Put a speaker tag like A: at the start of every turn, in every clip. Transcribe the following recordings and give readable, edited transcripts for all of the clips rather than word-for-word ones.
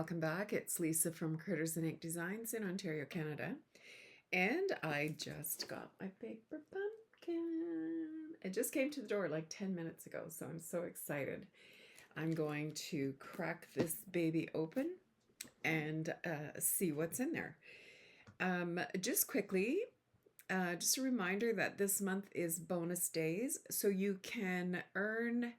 A: welcome back. It's Lisa from Critters'n Designs in Ontario, Canada. And I just got my paper pumpkin. It just came to the door like 10 minutes ago, so I'm so excited. I'm going to crack this baby open and see what's in there. Just quickly, just a reminder that this month is bonus days, so you can earn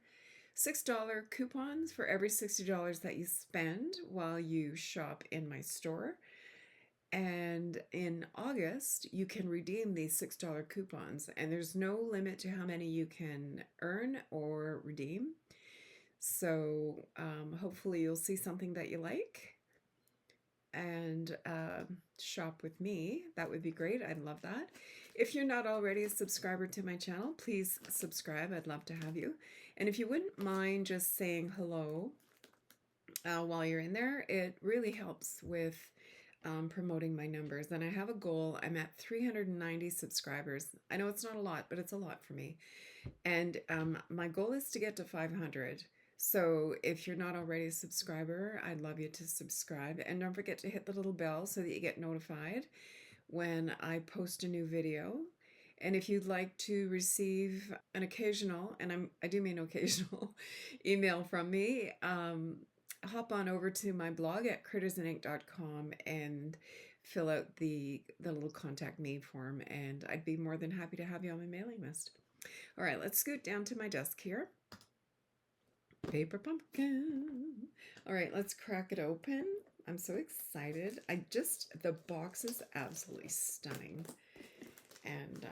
A: $6 coupons for every $60 that you spend while you shop in my store. And in August, you can redeem these $6 coupons, and there's no limit to how many you can earn or redeem. So hopefully you'll see something that you like and shop with me. That would be great. I'd love that. If you're not already a subscriber to my channel, please subscribe. I'd love to have you. And if you wouldn't mind just saying hello while you're in there, it really helps with promoting my numbers. And I have a goal. I'm at 390 subscribers. I know it's not a lot, but it's a lot for me. And my goal is to get to 500. So if you're not already a subscriber, I'd love you to subscribe. And don't forget to hit the little bell so that you get notified when I post a new video. And if you'd like to receive an occasional, and I do mean occasional, email from me, hop on over to my blog at critters'ninc.com and fill out the little contact me form, and I'd be more than happy to have you on my mailing list. All right, let's scoot down to my desk here. Paper pumpkin. All right, let's crack it open. I'm so excited. The box is absolutely stunning. And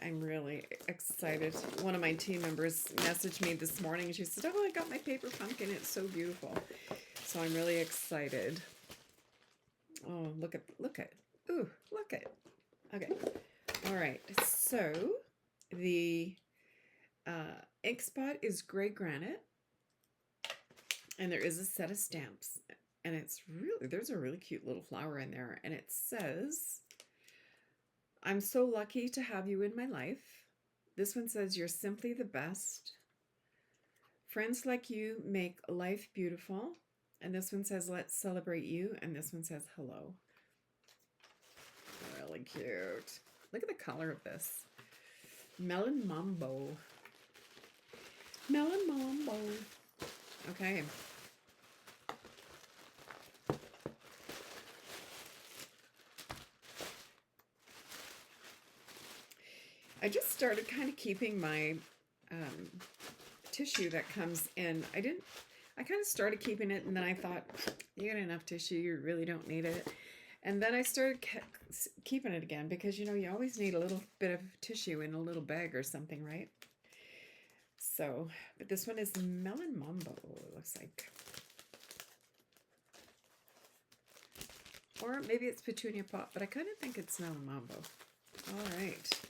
A: I'm really excited. One of my team members messaged me this morning and she said, "Oh, I got my paper pumpkin. It's so beautiful." So I'm really excited. Oh, look at, ooh, look at. Okay. All right. So the ink spot is gray granite. And there is a set of stamps. And there's a really cute little flower in there. And it says, "I'm so lucky to have you in my life." This one says, "You're simply the best. Friends like you make life beautiful." And this one says, "Let's celebrate you." And this one says, "Hello." Really cute. Look at the color of this. Melon Mambo. Melon Mambo. Okay. I just started kind of keeping my tissue that comes in. I kind of started keeping it, and then I thought, you got enough tissue, you really don't need it. And then I started keeping it again because, you always need a little bit of tissue in a little bag or something, right? So, but this one is Melon Mambo, it looks like. Or maybe it's Petunia Pop, but I kind of think it's Melon Mambo. All right.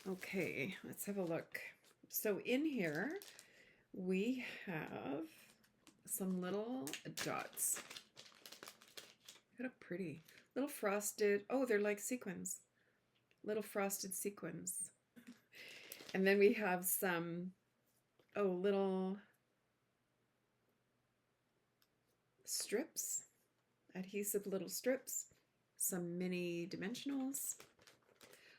A: Okay, let's have a look. So in here, we have some little dots. Look how pretty. Little frosted, oh, they're like sequins. Little frosted sequins. And then we have some, little strips, adhesive little strips, some mini dimensionals.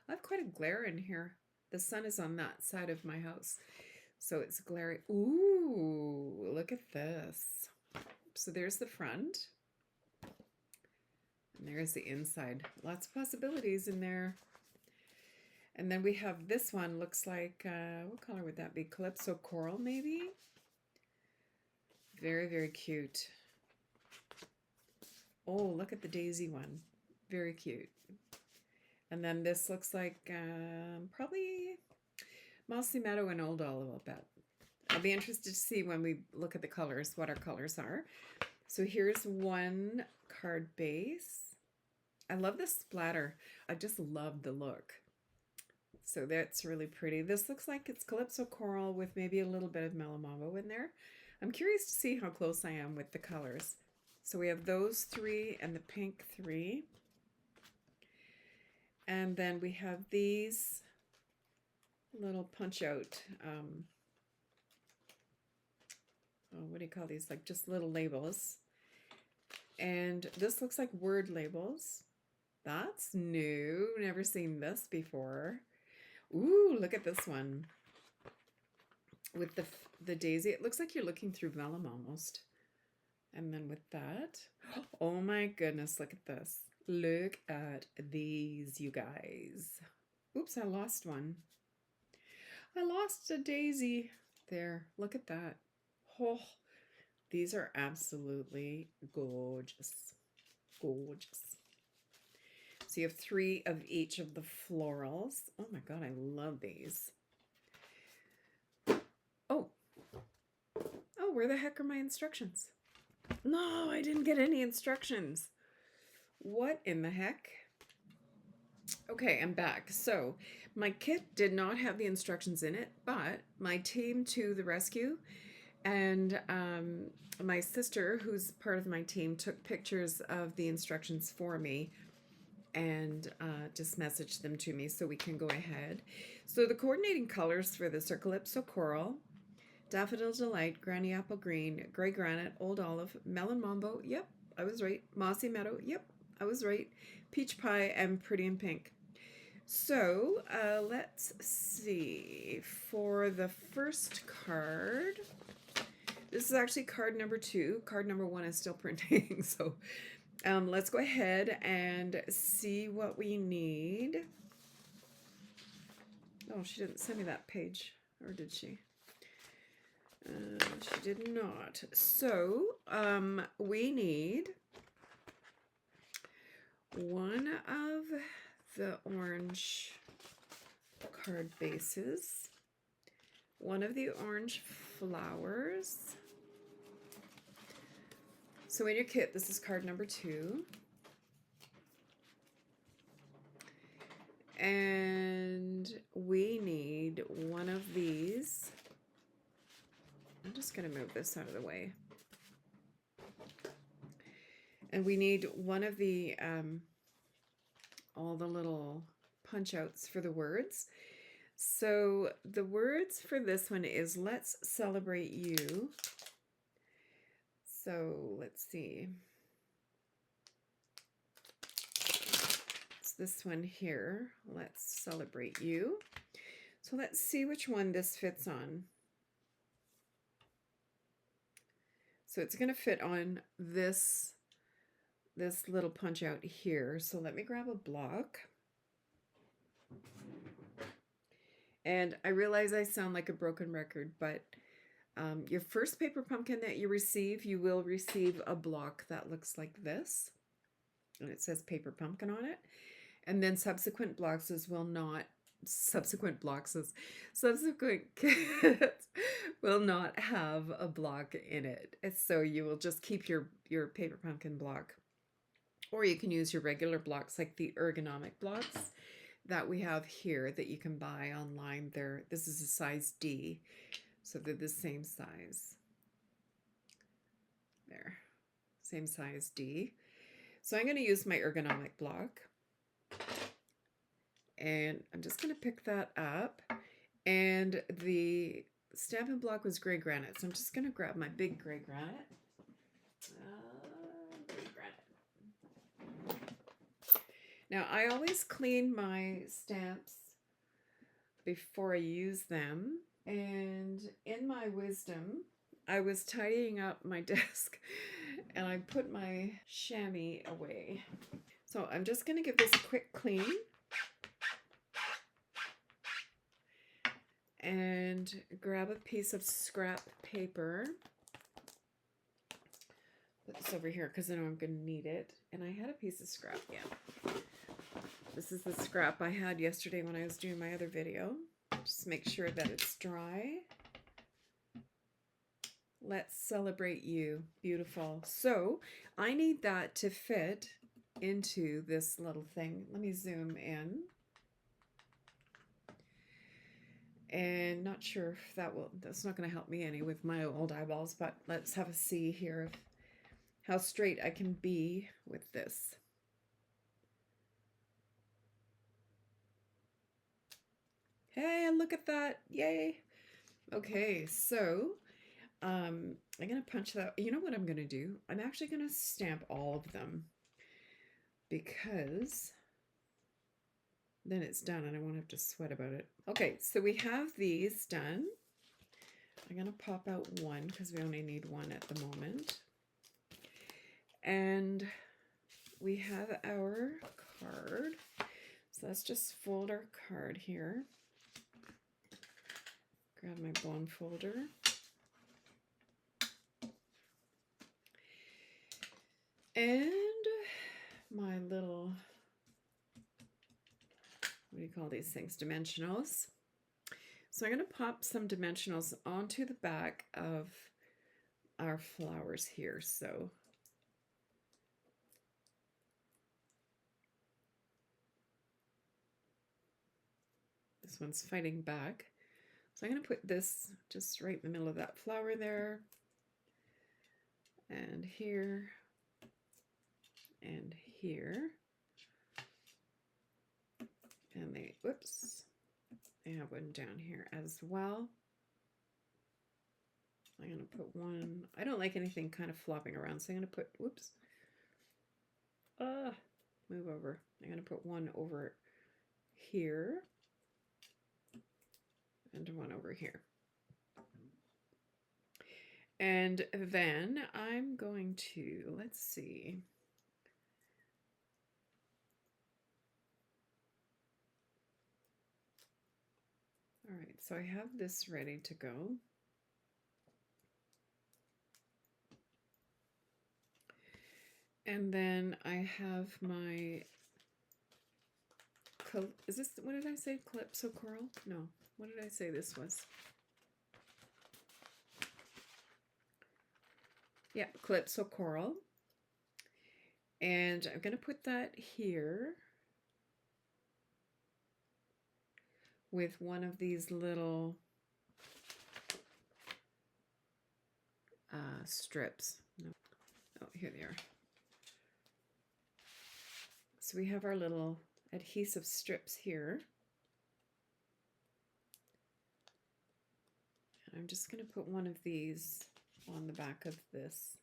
A: I have quite a glare in here. The sun is on that side of my house, so it's glary. Ooh, look at this. So there's the front, and there's the inside. Lots of possibilities in there. And then we have this one, looks like, what color would that be? Calypso Coral, maybe? Very, very cute. Oh, look at the daisy one. Very cute. And then this looks like probably Mossy Meadow and Old Olive, I'll bet. I'll be interested to see when we look at the colors, what our colors are. So here's one card base. I love the splatter. I just love the look. So that's really pretty. This looks like it's Calypso Coral with maybe a little bit of Melon Mambo in there. I'm curious to see how close I am with the colors. So we have those three and the pink three. And then we have these little punch out oh, what do you call these? Like just little labels. And this looks like word labels. That's new. Never seen this before. Ooh, look at this one. With the daisy. It looks like you're looking through vellum almost. And then with that, oh my goodness, look at this. Look at these, you guys. Oops, I lost one. I lost a daisy. There, look at that. Oh, these are absolutely gorgeous. Gorgeous. So you have 3 of each of the florals. Oh my God, I love these. Oh. Oh, where the heck are my instructions? No, I didn't get any instructions. What in the heck? Okay, I'm back. So my kit did not have the instructions in it, but my team to the rescue and my sister, who's part of my team, took pictures of the instructions for me and just messaged them to me so we can go ahead. So the coordinating colors for this are Calypso Coral, Daffodil Delight, Granny Apple Green, Gray Granite, Old Olive, Melon Mambo, yep, I was right, Mossy Meadow, yep, I was right, Peach Pie, and Pretty in Pink. So let's see, for the first card, this is actually card number 2. Card number 1 is still printing, so let's go ahead and see what we need. Oh, she didn't send me that page, or did she? She did not. So we need one of the orange card bases, one of the orange flowers. So in your kit, this is card number 2. And we need one of these. I'm just going to move this out of the way. And we need one of the, all the little punch outs for the words. So the words for this one is Let's Celebrate You. So let's see. It's this one here. Let's Celebrate You. So let's see which one this fits on. So it's going to fit on this little punch out here. So let me grab a block. And I realize I sound like a broken record, but your first paper pumpkin that you receive, you will receive a block that looks like this. And it says paper pumpkin on it. And then subsequent boxes will not, subsequent kits will not have a block in it. So you will just keep your paper pumpkin block. Or you can use your regular blocks like the ergonomic blocks that we have here that you can buy online. This is a size D, so they're the same size. There, same size D. So I'm going to use my ergonomic block. And I'm just going to pick that up. And the Stampin' block was gray granite, so I'm just going to grab my big gray granite. Now, I always clean my stamps before I use them. And in my wisdom, I was tidying up my desk and I put my chamois away. So I'm just going to give this a quick clean. And grab a piece of scrap paper. Put this over here because I know I'm going to need it. And I had a piece of scrap, yeah. This is the scrap I had yesterday when I was doing my other video. Just make sure that it's dry. Let's Celebrate You. Beautiful. So I need that to fit into this little thing. Let me zoom in. And not sure if that's not going to help me any with my old eyeballs, but let's have a see here of how straight I can be with this. Hey, look at that. Yay. Okay, so I'm going to punch that. You know what I'm going to do? I'm actually going to stamp all of them because then it's done and I won't have to sweat about it. Okay, so we have these done. I'm going to pop out one because we only need one at the moment. And we have our card. So let's just fold our card here. Grab my bone folder. And my little, what do you call these things? Dimensionals. So I'm going to pop some dimensionals onto the back of our flowers here. So this one's fighting back. So I'm going to put this just right in the middle of that flower there. And here. And here. And they, whoops, I have one down here as well. I'm going to put one, I don't like anything kind of flopping around, so I'm going to put, whoops, move over. I'm going to put one over here and one over here. And then I'm going to, let's see. All right, so I have this ready to go. And then I have my, is this, what did I say? Calypso coral? No, what did I say this was? Yeah, Calypso coral. And I'm going to put that here with one of these little strips. No. Oh, here they are. So we have our little adhesive strips here. And I'm just going to put one of these on the back of this.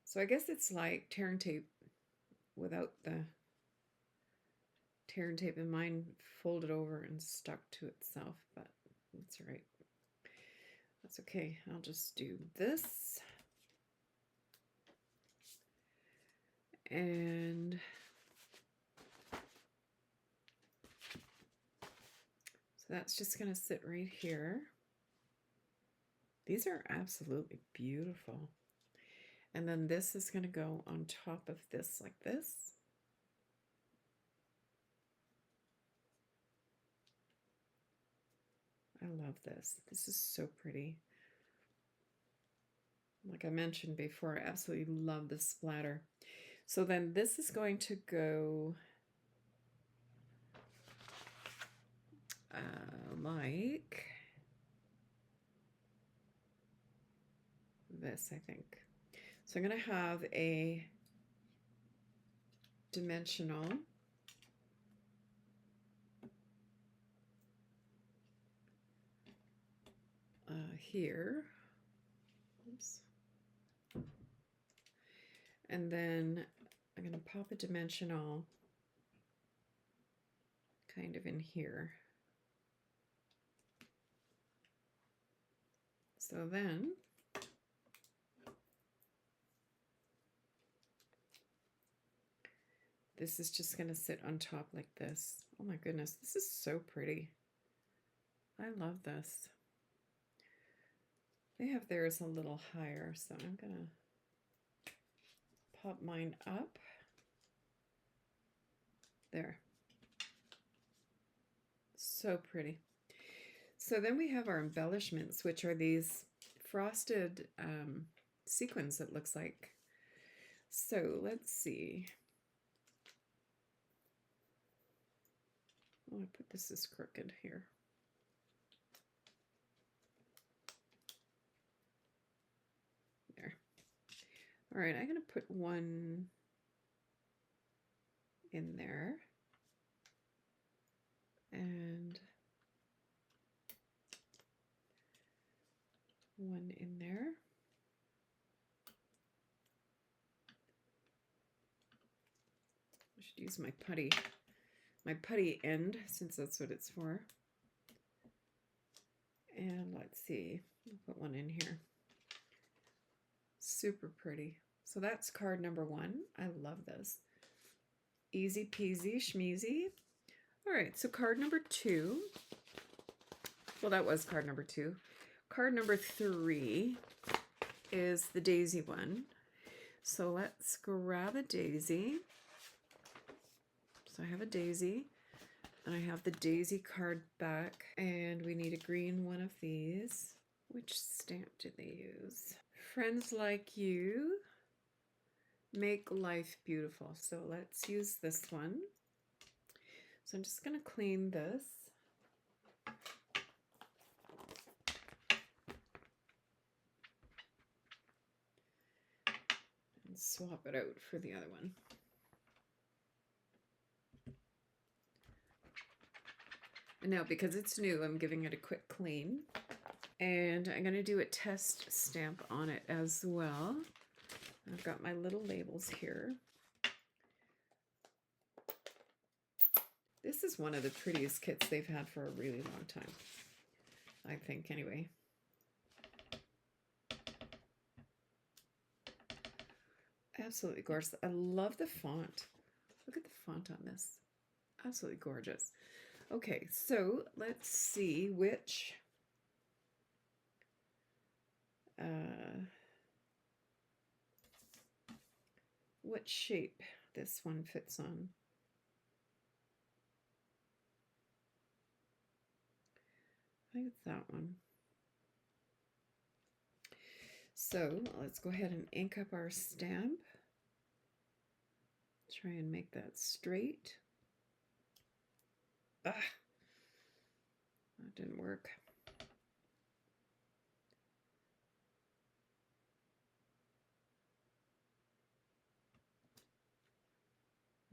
A: So I guess it's like tear and tape without the tear and tape, and mine folded over and stuck to itself, but that's all right. That's okay. I'll just do this. And so that's just going to sit right here. These are absolutely beautiful. And then this is going to go on top of this like this. I love this. This is so pretty. Like I mentioned before, I absolutely love this splatter. So then this is going to go like this, I think. So I'm going to have a dimensional here. Oops. And then I'm going to pop a dimensional kind of in here. So then this is just going to sit on top like this. Oh my goodness, this is so pretty. I love this. They have theirs a little higher, so I'm going to pop mine up. There. So pretty. So then we have our embellishments, which are these frosted sequins, it looks like. So let's see. Oh, I put this as crooked here. There. All right, I'm going to put one in there. And one in there. I should use my putty end since that's what it's for. And let's see, I'll put one in here. Super pretty. So that's card number 1. I love this. Easy peasy schmeezy. All right, so card number 2. Well, that was card number 2. Card number 3 is the daisy one. So let's grab a daisy. So I have a daisy, and I have the daisy card back, and we need a green one of these. Which stamp did they use? Friends like you make life beautiful. So let's use this one. So I'm just going to clean this. And swap it out for the other one. And now, because it's new, I'm giving it a quick clean. And I'm going to do a test stamp on it as well. I've got my little labels here. This is one of the prettiest kits they've had for a really long time, I think, anyway. Absolutely gorgeous. I love the font. Look at the font on this. Absolutely gorgeous. Okay, so let's see which what shape this one fits on. I think it's that one. So let's go ahead and ink up our stamp. Try and make that straight. Ah, that didn't work.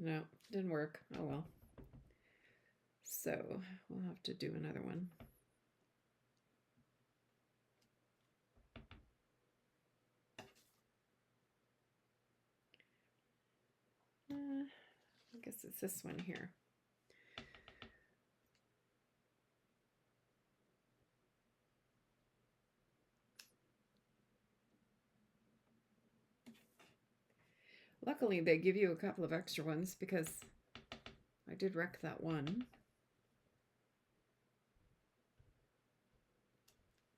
A: No, didn't work. Oh well. So we'll have to do another one. I guess it's this one here. Luckily, they give you a couple of extra ones because I did wreck that one.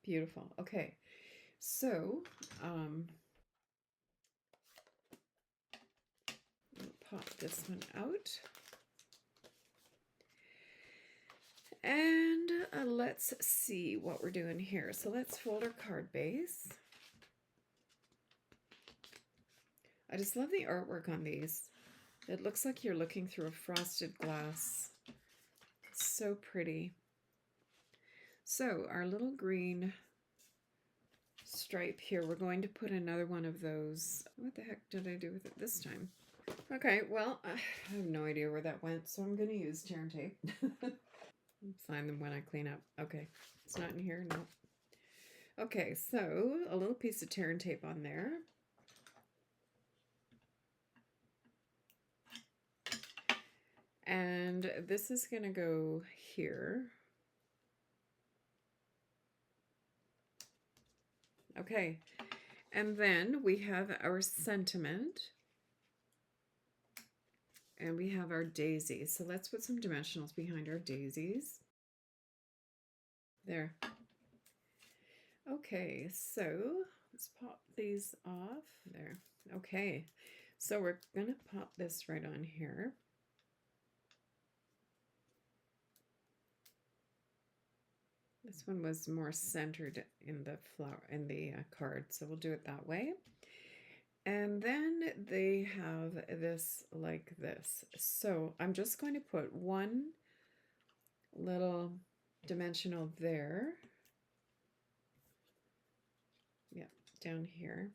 A: Beautiful. Okay, so I'll pop this one out. And let's see what we're doing here. So let's fold our card base. I just love the artwork on these. It looks like you're looking through a frosted glass. It's so pretty. So our little green stripe here, we're going to put another one of those. What the heck did I do with it this time? Okay, well, I have no idea where that went, so I'm going to use tear and tape. Find them when I clean up. Okay, it's not in here, no. Okay, so a little piece of tear and tape on there. And this is going to go here. Okay, and then we have our sentiment. And we have our daisies. So let's put some dimensionals behind our daisies. There. Okay, so let's pop these off. There. Okay, so we're going to pop this right on here. This one was more centered in the flower, in the card, so we'll do it that way. And then they have this like this. So I'm just going to put one little dimensional there. Yeah, down here.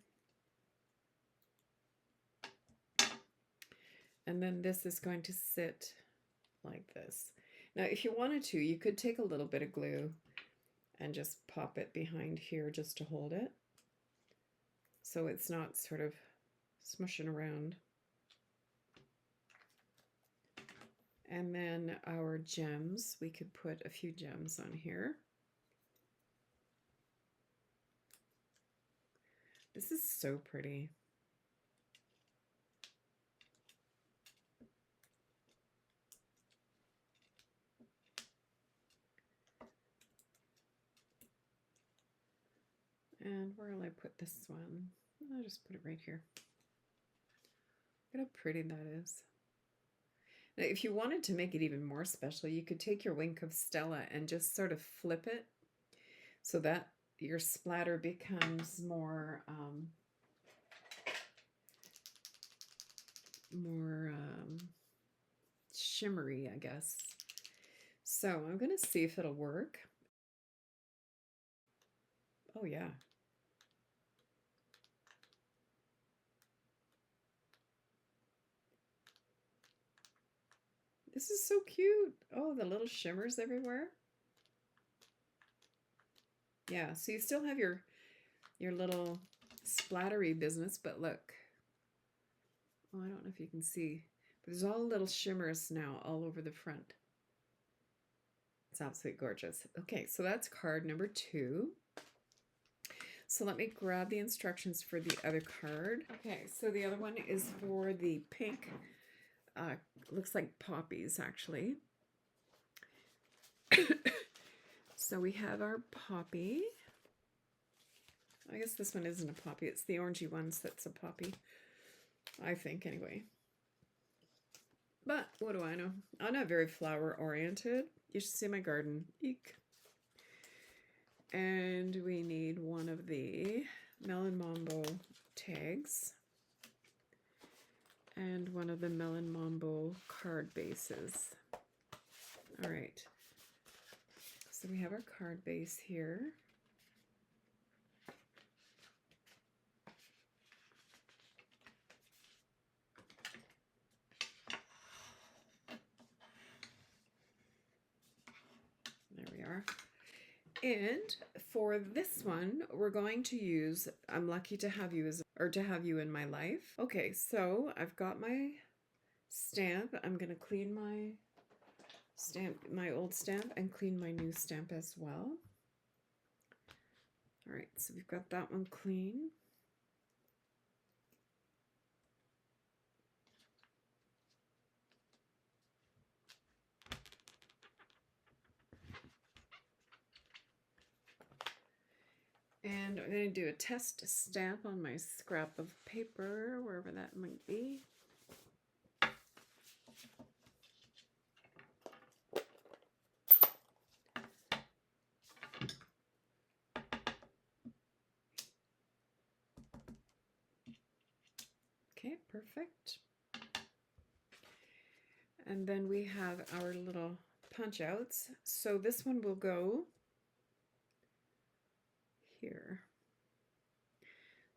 A: And then this is going to sit like this. Now, if you wanted to, you could take a little bit of glue and just pop it behind here just to hold it, so it's not sort of smushing around. And then our gems, we could put a few gems on here. This is so pretty. And where will I put this one? I'll just put it right here. Look how pretty that is. Now, if you wanted to make it even more special, you could take your Wink of Stella and just sort of flip it so that your splatter becomes more shimmery, I guess. So I'm going to see if it'll work. Oh yeah. This is so cute. Oh, the little shimmers everywhere. Yeah, so you still have your little splattery business, but look. Oh, I don't know if you can see, but there's all little shimmers now all over the front. It's absolutely gorgeous. Okay, so that's card number 2. So let me grab the instructions for the other card. Okay, so the other one is for the pink, looks like poppies actually. So we have our poppy. I guess this one isn't a poppy, it's the orangey ones that's a poppy, I think anyway. But what do I know? I'm not very flower oriented. You should see my garden. Eek. And we need one of the Melon Mambo tags and one of the Melon Mambo card bases. All right. So we have our card base here. There we are. And for this one, we're going to use I'm lucky to have you to have you in my life. Okay, so I've got my stamp. I'm going to clean my stamp, my old stamp, and clean my new stamp as well. All right, so we've got that one clean. And I'm going to do a test stamp on my scrap of paper, wherever that might be. Okay, perfect. And then we have our little punch outs. So this one will go here.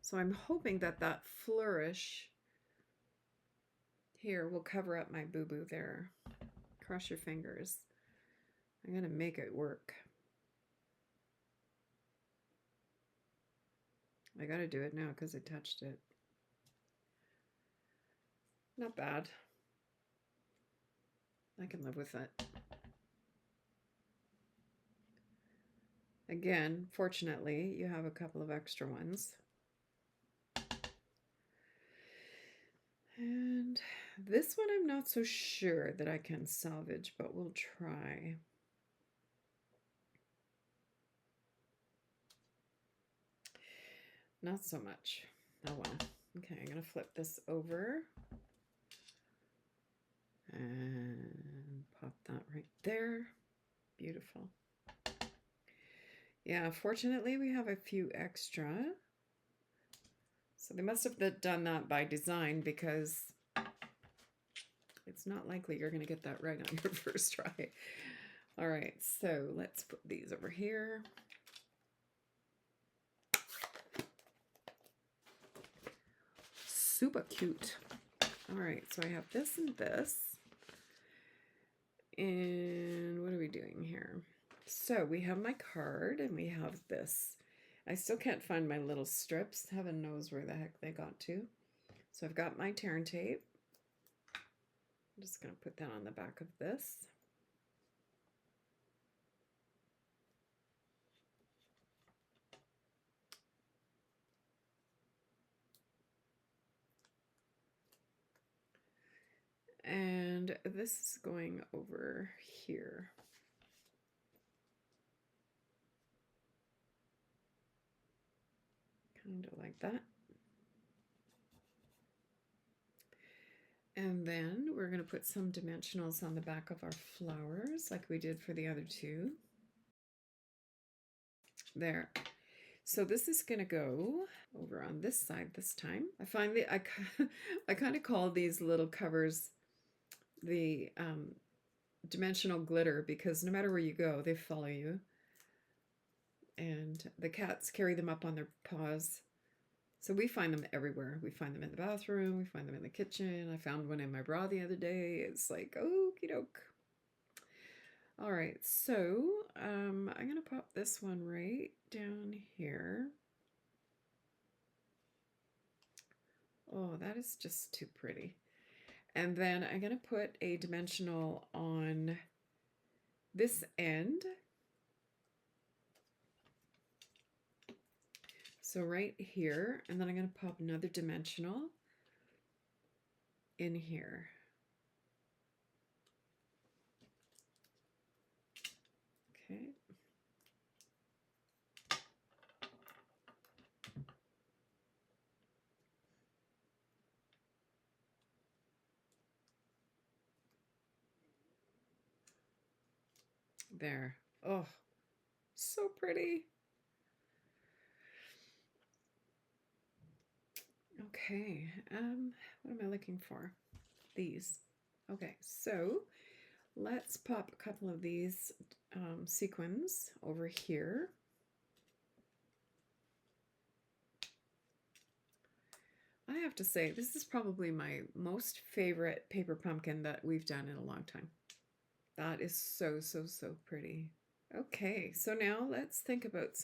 A: So I'm hoping that that flourish here will cover up my boo-boo there. Cross your fingers. I'm going to make it work. I got to do it now because I touched it. Not bad. I can live with it. Again, fortunately, you have a couple of extra ones. And this one I'm not so sure that I can salvage, but we'll try. Not so much. Oh well. Okay, I'm going to flip this over. And pop that right there. Beautiful. Yeah, fortunately we have a few extra. So they must have done that by design, because it's not likely you're going to get that right on your first try. All right, so let's put these over here. Super cute. All right, so I have this and this. And what are we doing here? So we have my card and we have this. I still can't find my little strips. Heaven knows where the heck they got to. So I've got my turn tape. I'm just going to put that on the back of this. And this is going over here. Kind of like that. And then we're going to put some dimensionals on the back of our flowers like we did for the other two. There. So this is going to go over on this side this time. I find that I kind of call these little covers the dimensional glitter, because no matter where you go, they follow you. And the cats carry them up on their paws. So we find them everywhere. We find them in the bathroom. We find them in the kitchen. I found one in my bra the other day. It's like, okie doke. All right, so I'm going to pop this one right down here. Oh, that is just too pretty. And then I'm going to put a dimensional on this end. So right here, and then I'm going to pop another dimensional in here. Okay. There. Oh, so pretty. Okay, what am I looking for? These. Okay, so let's pop a couple of these sequins over here. I have to say, this is probably my most favorite paper pumpkin that we've done in a long time. That is so, so, so pretty. Okay, so now let's think about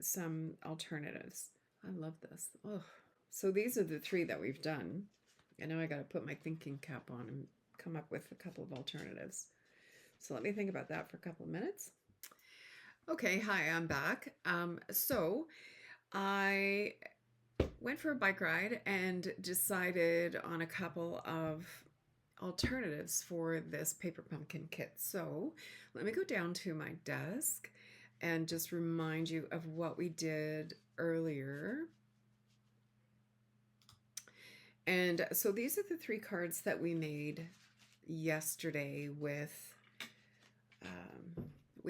A: some alternatives. I love this. Oh, so these are the three that we've done. And now I got to put my thinking cap on and come up with a couple of alternatives. So let me think about that for a couple of minutes. Okay, hi, I'm back. So I went for a bike ride and decided on a couple of alternatives for this paper pumpkin kit. So let me go down to my desk and just remind you of what we did earlier. And so these are the three cards that we made yesterday with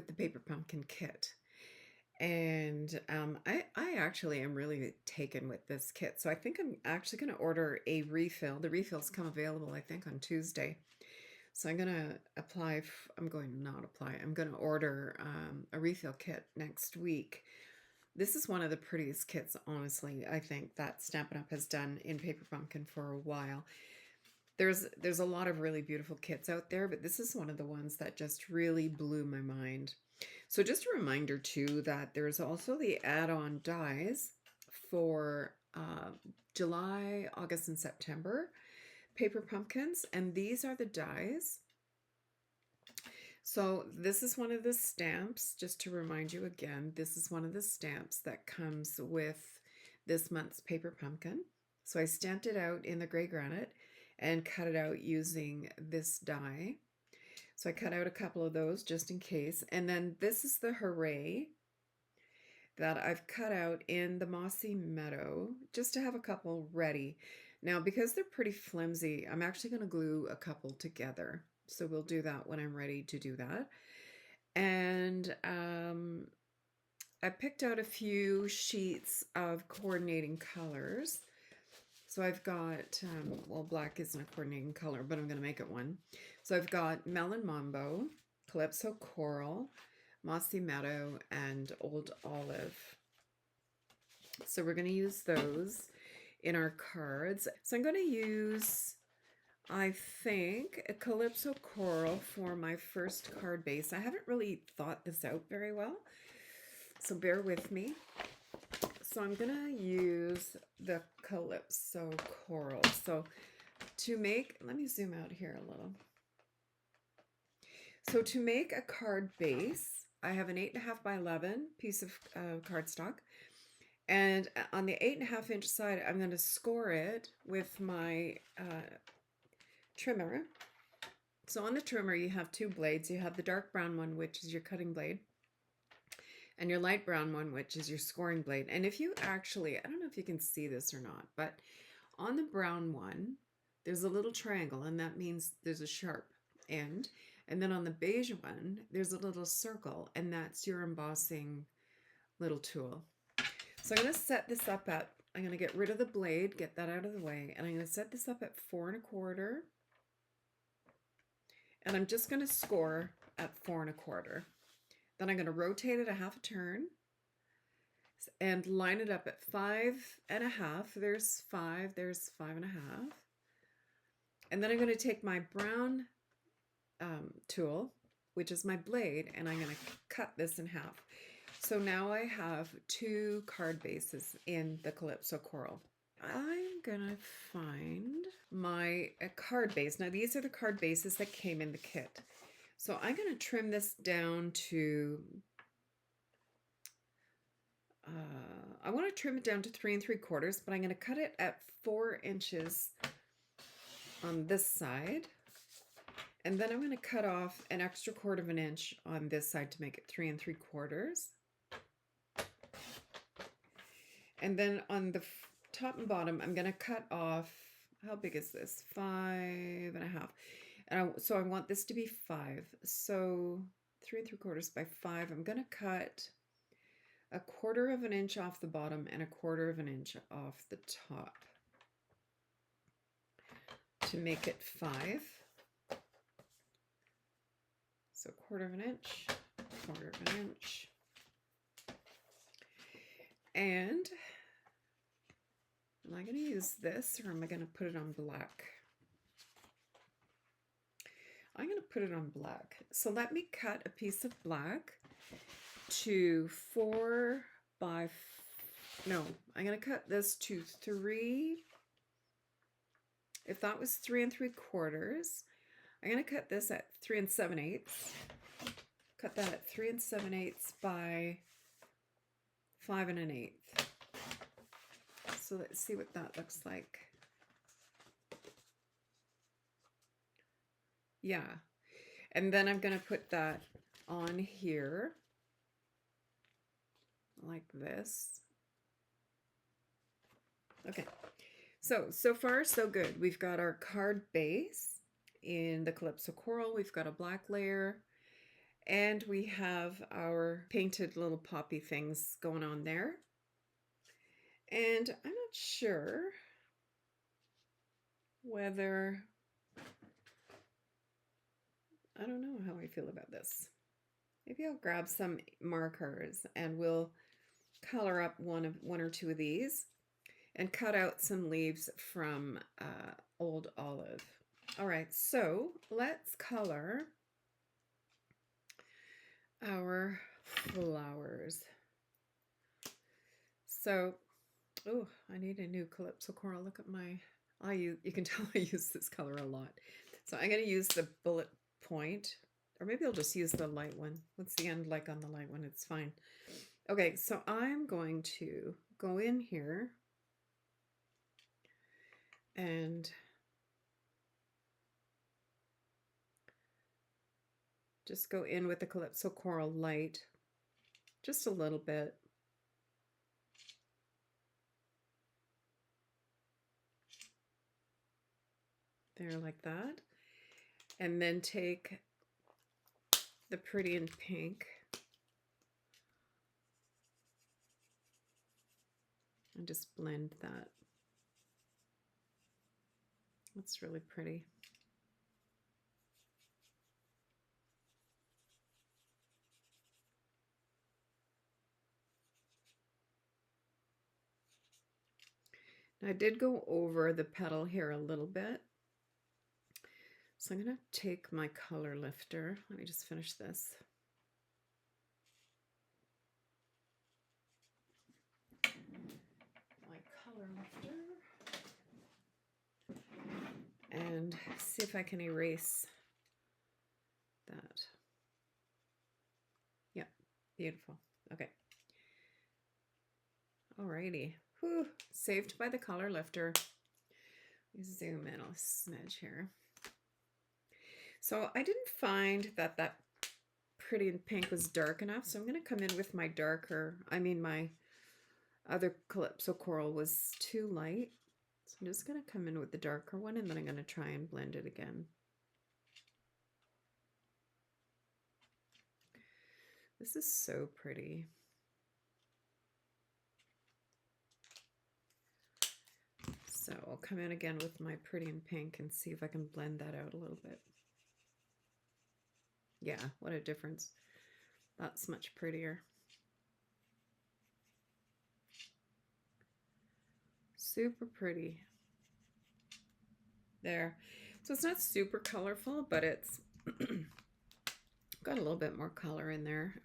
A: the paper pumpkin kit. And I actually am really taken with this kit. So I think I'm actually going to order a refill. The refills come available, I think, on Tuesday. So I'm going to I'm going to order a refill kit next week. This is one of the prettiest kits, honestly, I think, that Stampin' Up! Has done in paper pumpkin for a while. There's a lot of really beautiful kits out there, but this is one of the ones that just really blew my mind. So just a reminder too that there's also the add-on dies for July, August, and September paper pumpkins, and these are the dies. So this is one of the stamps, just to remind you again, this is one of the stamps that comes with this month's paper pumpkin. So I stamped it out in the gray granite and cut it out using this die. So I cut out a couple of those just in case. And then this is the Hooray that I've cut out in the Mossy Meadow just to have a couple ready. Now, because they're pretty flimsy, I'm actually going to glue a couple together. So we'll do that when I'm ready to do that. And I picked out a few sheets of coordinating colors. So I've got, well, black isn't a coordinating color, but I'm going to make it one. So I've got Melon Mambo, Calypso Coral, Mossy Meadow, and Old Olive. So we're going to use those in our cards. So I'm going to use I think a Calypso Coral for my first card base. I haven't really thought this out very well, so bear with me. So I'm gonna use the Calypso Coral. So to make, let me zoom out here a little. So to make a card base, I have an 8.5 by 11 piece of cardstock. And on the 8.5 inch side, I'm going to score it with my trimmer. So on the trimmer, you have two blades. You have the dark brown one, which is your cutting blade, and your light brown one, which is your scoring blade. And if you actually, I don't know if you can see this or not, but on the brown one, there's a little triangle, and that means there's a sharp end. And then on the beige one, there's a little circle, and that's your embossing little tool. So I'm going to set this up at, I'm going to get rid of the blade, get that out of the way, and I'm going to set this up at 4.25. And I'm just going to score at 4.25. Then I'm going to rotate it a half a turn and line it up at 5.5. There's 5, there's 5.5. And then I'm going to take my brown tool, which is my blade, and I'm going to cut this in half. So now I have two card bases in the Calypso Coral. I'm gonna find my card base. Now these are the card bases that came in the kit. So I'm gonna trim this down to, I wanna trim it down to 3.75, but I'm gonna cut it at 4 inches on this side. And then I'm gonna cut off an extra 1/4 inch on this side to make it 3.75. And then on the top and bottom, I'm going to cut off, how big is this? 5.5. So I want this to be 5. So 3.75 by 5, I'm going to cut 1/4 inch off the bottom and 1/4 inch off the top to make it 5. So 1/4 inch, 1/4 inch. And am I going to use this or am I going to put it on black? I'm going to put it on black. So let me cut a piece of black to 4 by, no, I'm going to cut this to 3. If that was 3.75, I'm going to cut this at 3 7/8. Cut that at 3 7/8 by 5 1/8. So let's see what that looks like. Yeah. And then I'm going to put that on here like this. Okay. So far so good. We've got our card base in the Calypso Coral. We've got a black layer. And we have our painted little poppy things going on there. And I'm not sure whether, I don't know how I feel about this. Maybe I'll grab some markers and we'll color up one or two of these and cut out some leaves from Old Olive. All right, so let's color our flowers. So, oh, I need a new Calypso Coral. Look at my, you can tell I use this color a lot. So I'm going to use the bullet point, or maybe I'll just use the light one. What's the end like on the light one? It's fine. Okay, so I'm going to go in here and just go in with the Calypso Coral light, just a little bit. There, like that. And then take the Pretty in Pink and just blend that. That's really pretty. I did go over the petal here a little bit, So I'm going to take my color lifter. Let me just finish this. My color lifter. And see if I can erase that. Yep, beautiful. Okay. Alrighty. Whew, saved by the color lifter. Zoom in a smidge here. So I didn't find that that Pretty in Pink was dark enough, so I'm going to come in with my darker, my other Calypso Coral was too light. So I'm just going to come in with the darker one, and then I'm going to try and blend it again. This is so pretty. So I'll come in again with my Pretty in Pink and see if I can blend that out a little bit. Yeah, what a difference. That's much prettier. Super pretty. There. So it's not super colorful, but it's got a little bit more color in there.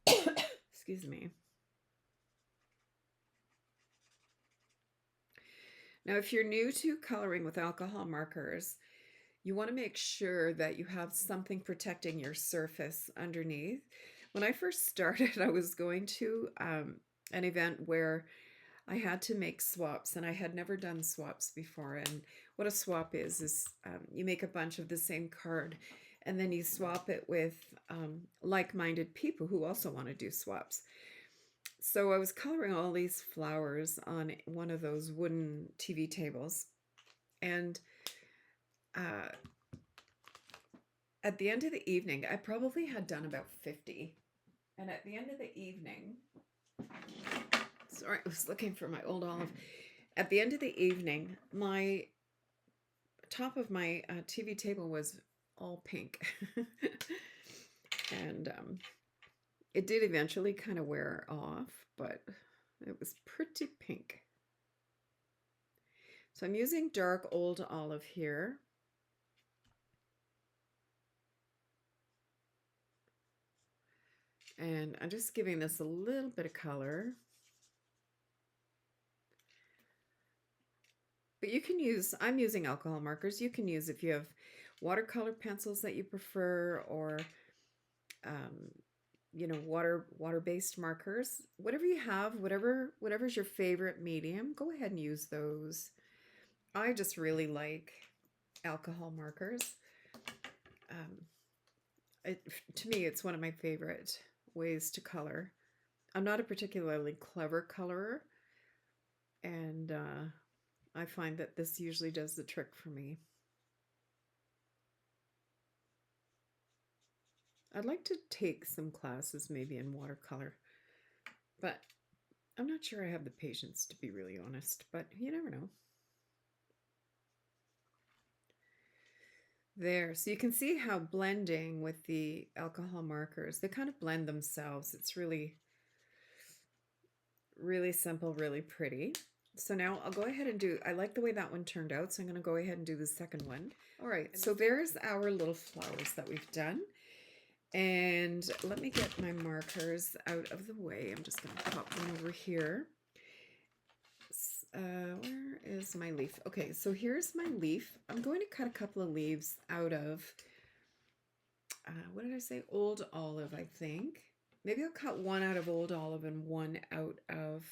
A: Excuse me. Now, if you're new to coloring with alcohol markers, you want to make sure that you have something protecting your surface underneath. When I first started, I was going to an event where I had to make swaps, and I had never done swaps before. And what a swap is you make a bunch of the same card, and then you swap it with like-minded people who also want to do swaps. So I was coloring all these flowers on one of those wooden TV tables, and at the end of the evening, I probably had done about 50. And at the end of the evening, sorry, I was looking for my old olive. At the end of the evening, my top of my TV table was all pink. And it did eventually kind of wear off, but it was pretty pink. So I'm using dark old olive here. And I'm just giving this a little bit of color. But you can use, I'm using alcohol markers. You can use if you have watercolor pencils that you prefer, or you know, water-based markers. Whatever you have, whatever's your favorite medium, go ahead and use those. I just really like alcohol markers. To me, it's one of my favorite ways to color. I'm not a particularly clever colorer, and I find that this usually does the trick for me. I'd like to take some classes maybe in watercolor, but I'm not sure I have the patience, to be really honest, but you never know. There, so you can see how blending with the alcohol markers, they kind of blend themselves. It's really, really simple, really pretty. So now I'll go ahead and do, I like the way that one turned out, so I'm going to go ahead and do the second one. All right, so there's our little flowers that we've done. And let me get my markers out of the way. I'm just going to pop one over here. Where is my leaf? Okay, so here's my leaf. I'm going to cut a couple of leaves out of, what did I say? Old olive, I think. Maybe I'll cut one out of old olive and one out of,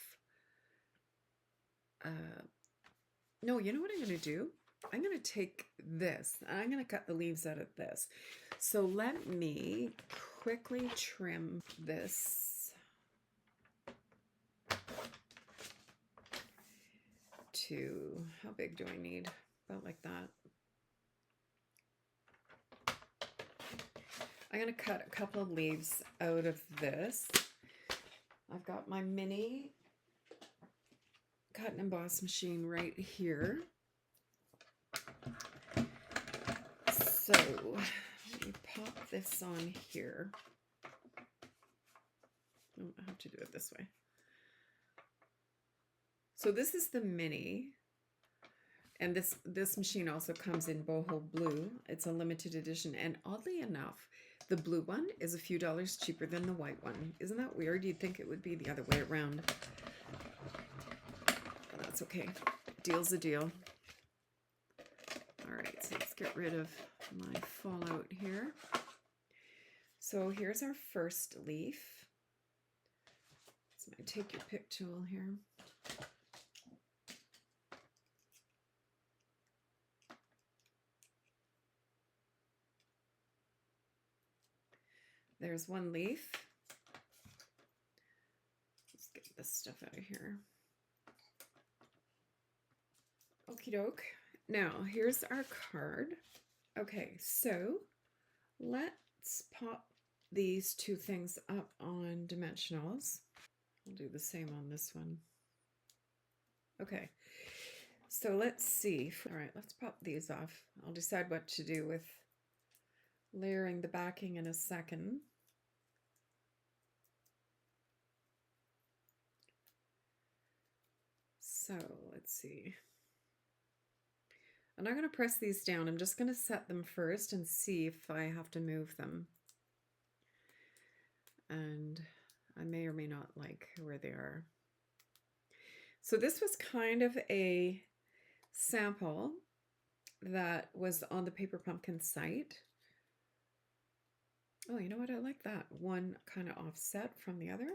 A: no, you know what I'm going to do? I'm going to take this, and I'm going to cut the leaves out of this. So let me quickly trim this to, how big do I need? About like that. I'm going to cut a couple of leaves out of this. I've got my mini cut and emboss machine right here. So let me pop this on here. Oh, I have to do it this way. So this is the mini, And this machine also comes in boho blue. It's a limited edition, and oddly enough, the blue one is a few dollars cheaper than the white one. Isn't that weird? You'd think it would be the other way around. But that's okay. Deal's a deal. All right, so let's get rid of my fallout here. So here's our first leaf. So I take your pick tool here. There's one leaf. Let's get this stuff out of here. Okie doke. Now, here's our card. Okay, so let's pop these two things up on dimensionals. I'll do the same on this one. Okay, so let's see. All right, let's pop these off. I'll decide what to do with layering the backing in a second. So let's see. I'm not going to press these down. I'm just going to set them first and see if I have to move them. And I may or may not like where they are. So this was kind of a sample that was on the Paper Pumpkin site. Oh, you know what? I like that. One kind of offset from the other.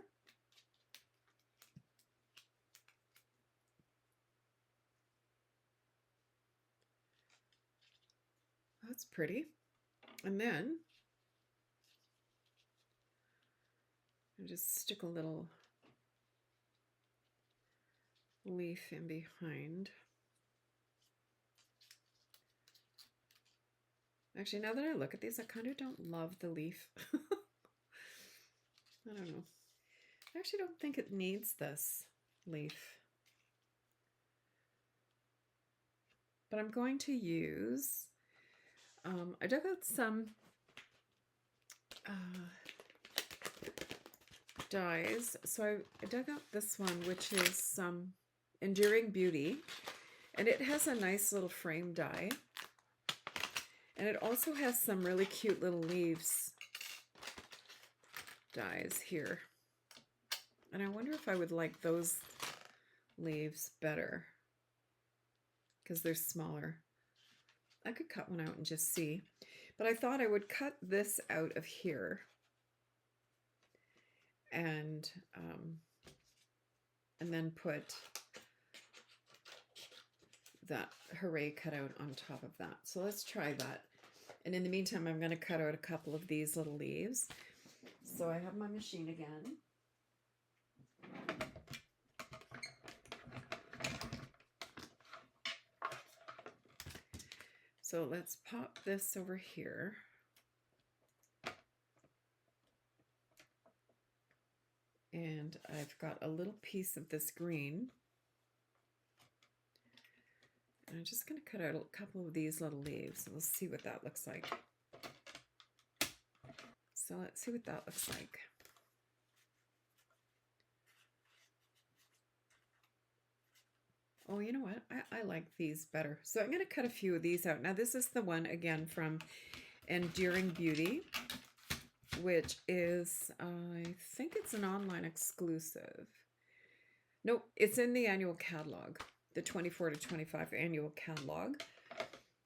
A: That's pretty. And then I just stick a little leaf in behind. Actually, now that I look at these, I kind of don't love the leaf. I don't know. I actually don't think it needs this leaf. But I'm going to use, I dug out some dies. So I dug out this one, which is Enduring Beauty. And it has a nice little frame die. And it also has some really cute little leaves dies here. And I wonder if I would like those leaves better because they're smaller. I could cut one out and just see. But I thought I would cut this out of here and then put that Hooray cutout on top of that. So let's try that. And in the meantime, I'm going to cut out a couple of these little leaves. So I have my machine again. So let's pop this over here. And I've got a little piece of this green. And I'm just going to cut out a couple of these little leaves. We'll see what that looks like. So let's see what that looks like. Oh, you know what? I like these better. So I'm going to cut a few of these out. Now this is the one, again, from Enduring Beauty, which is, I think it's an online exclusive. Nope, it's in the annual catalog, the 24 to 25 annual catalog,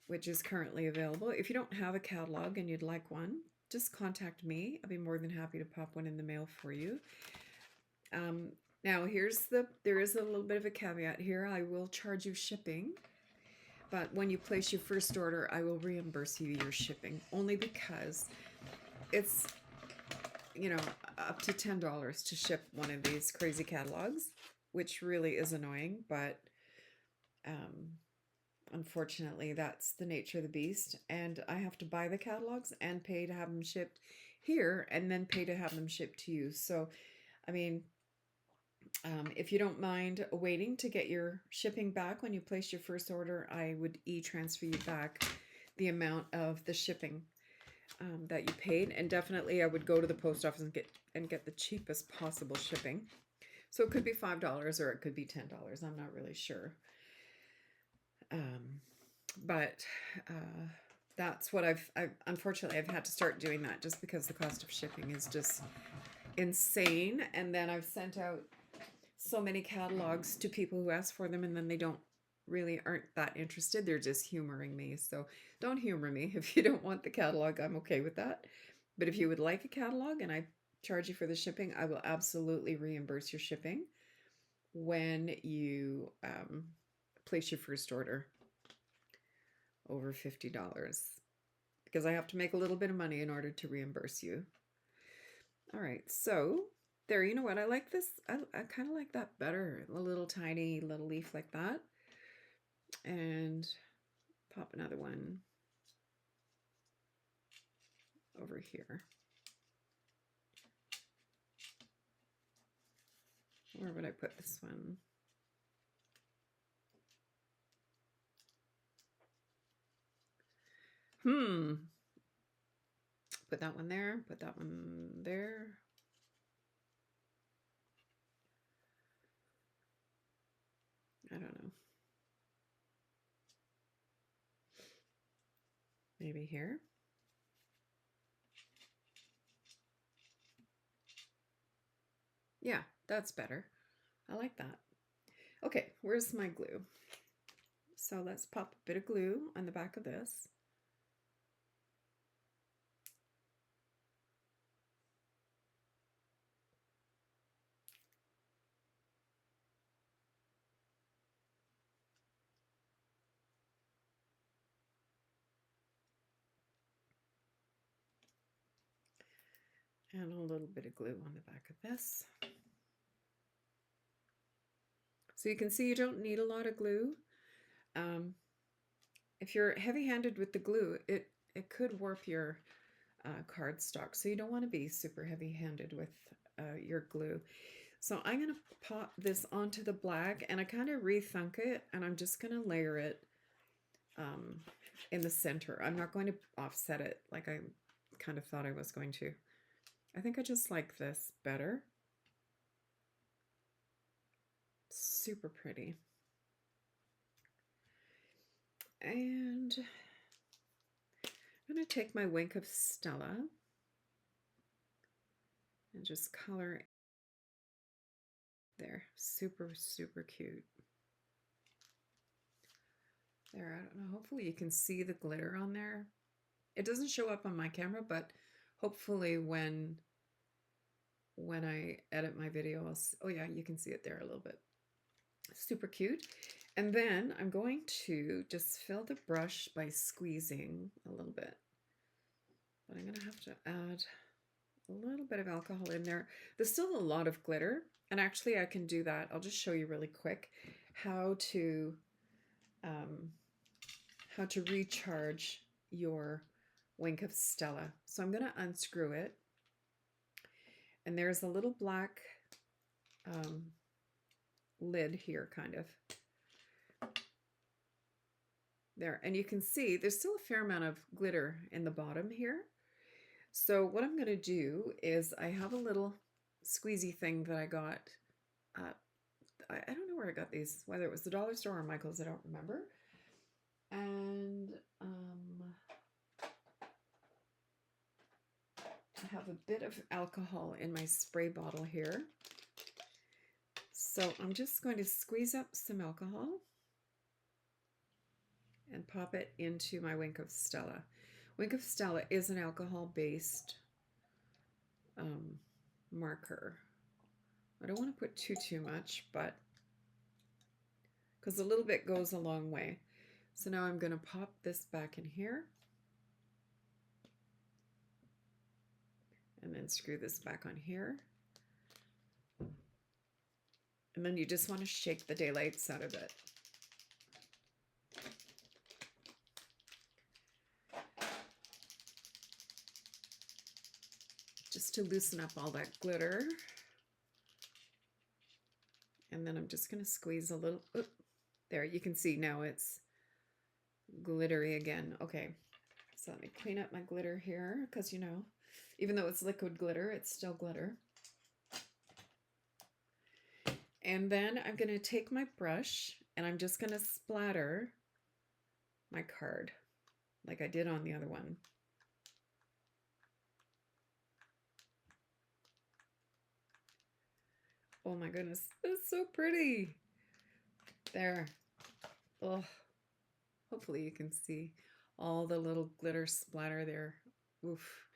A: which is currently available. If you don't have a catalog and you'd like one, just contact me. I'll be more than happy to pop one in the mail for you. Now there is a little bit of a caveat here. I will charge you shipping, but when you place your first order, I will reimburse you your shipping, only because it's, you know, up to $10 to ship one of these crazy catalogs, which really is annoying, but unfortunately that's the nature of the beast, and I have to buy the catalogs and pay to have them shipped here and then pay to have them shipped to you. So I mean, if you don't mind waiting to get your shipping back when you place your first order, I would e-transfer you back the amount of the shipping that you paid, and definitely I would go to the post office and get the cheapest possible shipping. So it could be $5 or it could be $10. I'm not really sure. But that's what I've unfortunately I've had to start doing that just because the cost of shipping is just insane. And then I've sent out so many catalogs to people who ask for them, and then they aren't that interested. They're just humoring me. So don't humor me. If you don't want the catalog, I'm okay with that. But if you would like a catalog and I charge you for the shipping, I will absolutely reimburse your shipping when you place your first order over $50, because I have to make a little bit of money in order to reimburse you. All right, so there, you know what? I like this. I kind of like that better. A little tiny little leaf like that. And pop another one over here. Where would I put this one? Put that one there, put that one there. I don't know. Maybe here. Yeah, that's better. I like that. Okay, where's my glue? So let's pop a bit of glue on the back of this. And a little bit of glue on the back of this. So you can see you don't need a lot of glue. If you're heavy-handed with the glue, it could warp your cardstock. So you don't want to be super heavy-handed with your glue. So I'm going to pop this onto the black, and I kind of rethunk it, and I'm just going to layer it in the center. I'm not going to offset it like I kind of thought I was going to. I think I just like this better. Super pretty. And I'm going to take my Wink of Stella and just color there. Super, super cute. There, I don't know, hopefully you can see the glitter on there. It doesn't show up on my camera, but hopefully when I edit my video, oh yeah, you can see it there a little bit. Super cute. And then I'm going to just fill the brush by squeezing a little bit. But I'm going to have to add a little bit of alcohol in there. There's still a lot of glitter, and actually I can do that. I'll just show you really quick how to recharge your Wink of Stella. So I'm going to unscrew it, and there's a little black lid here, kind of there, and you can see there's still a fair amount of glitter in the bottom here. So what I'm going to do is I have a little squeezy thing that I got at, I don't know where I got these, whether it was the dollar store or Michael's, I don't remember. And I have a bit of alcohol in my spray bottle here. So I'm just going to squeeze up some alcohol and pop it into my Wink of Stella. Wink of Stella is an alcohol-based marker. I don't want to put too much, but because a little bit goes a long way. So now I'm going to pop this back in here and then screw this back on here. And then you just want to shake the daylights out of it. Just to loosen up all that glitter. And then I'm just going to squeeze a little, there, you can see now it's glittery again. Okay, so let me clean up my glitter here, because you know, even though it's liquid glitter, it's still glitter. And then I'm going to take my brush and I'm just going to splatter my card like I did on the other one. Oh my goodness, it's so pretty. There. Oh, hopefully you can see all the little glitter splatter there. Oof,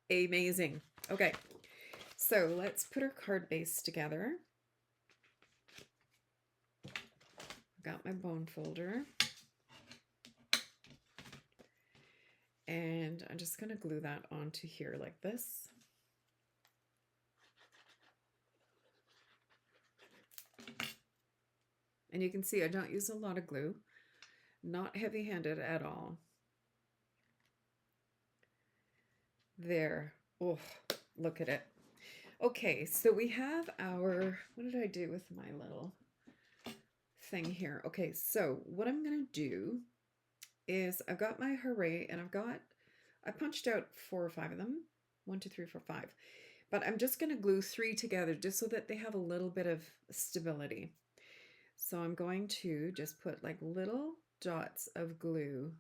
A: amazing. Okay, so let's put our card base together. Got my bone folder. And I'm just going to glue that onto here like this. And you can see I don't use a lot of glue. Not heavy-handed at all. There. Oh, look at it. Okay, so we have our, what did I do with my little thing here? Okay, so what I'm going to do is I've got my hooray, and I punched out 4 or 5 of them. 1, 2, 3, 4, 5. But I'm just going to glue 3 together just so that they have a little bit of stability. So I'm going to just put like little dots of glue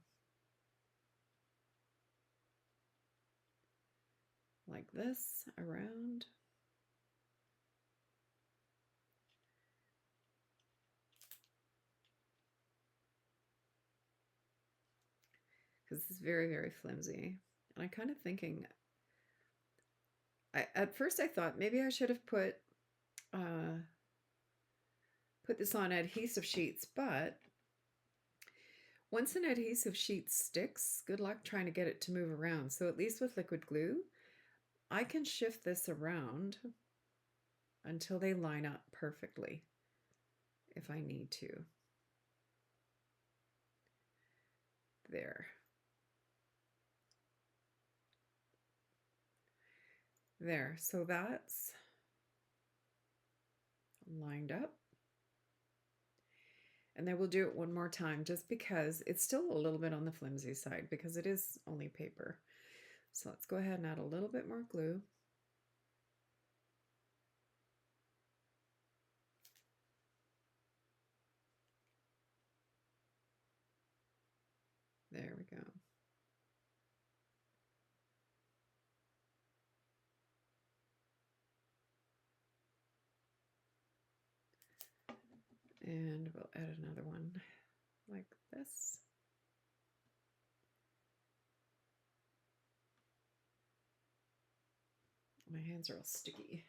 A: like this around. Because this is very, very flimsy. And I'm kind of thinking, at first I thought maybe I should have put this on adhesive sheets, but once an adhesive sheet sticks, good luck trying to get it to move around. So at least with liquid glue, I can shift this around until they line up perfectly if I need to. There. There, so that's lined up. And then we'll do it one more time just because it's still a little bit on the flimsy side because it is only paper. So let's go ahead and add a little bit more glue. There we go. And we'll add another one like this. My hands are all sticky.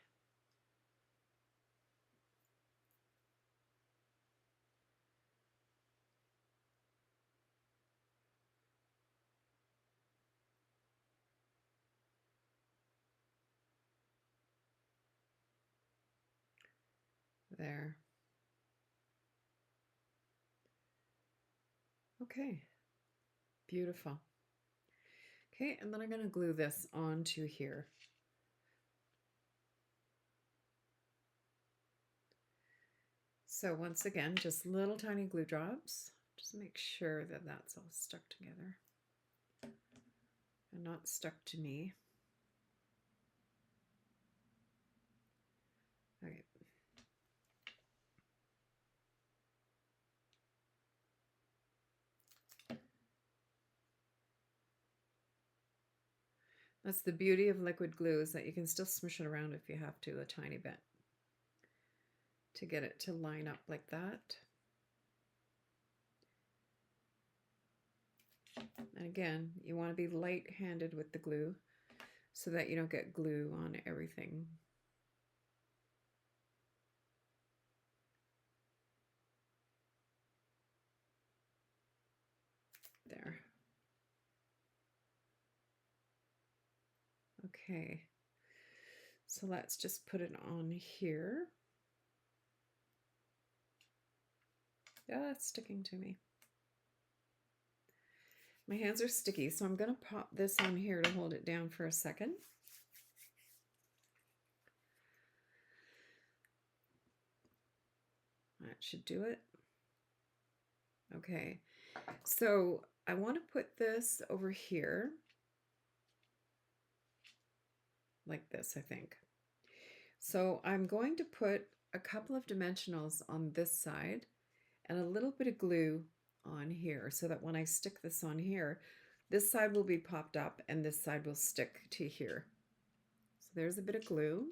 A: There. Okay, beautiful. Okay, and then I'm going to glue this onto here. So once again, just little tiny glue drops. Just make sure that that's all stuck together and not stuck to me. Okay. That's the beauty of liquid glue, is that you can still smush it around if you have to a tiny bit to get it to line up like that. And again, you want to be light-handed with the glue so that you don't get glue on everything. There. Okay, so let's just put it on here. Yeah, it's sticking to me. My hands are sticky, so I'm going to pop this on here to hold it down for a second. That should do it. Okay, so I want to put this over here like this, I think. So I'm going to put a couple of dimensionals on this side and a little bit of glue on here so that when I stick this on here, this side will be popped up and this side will stick to here. So there's a bit of glue.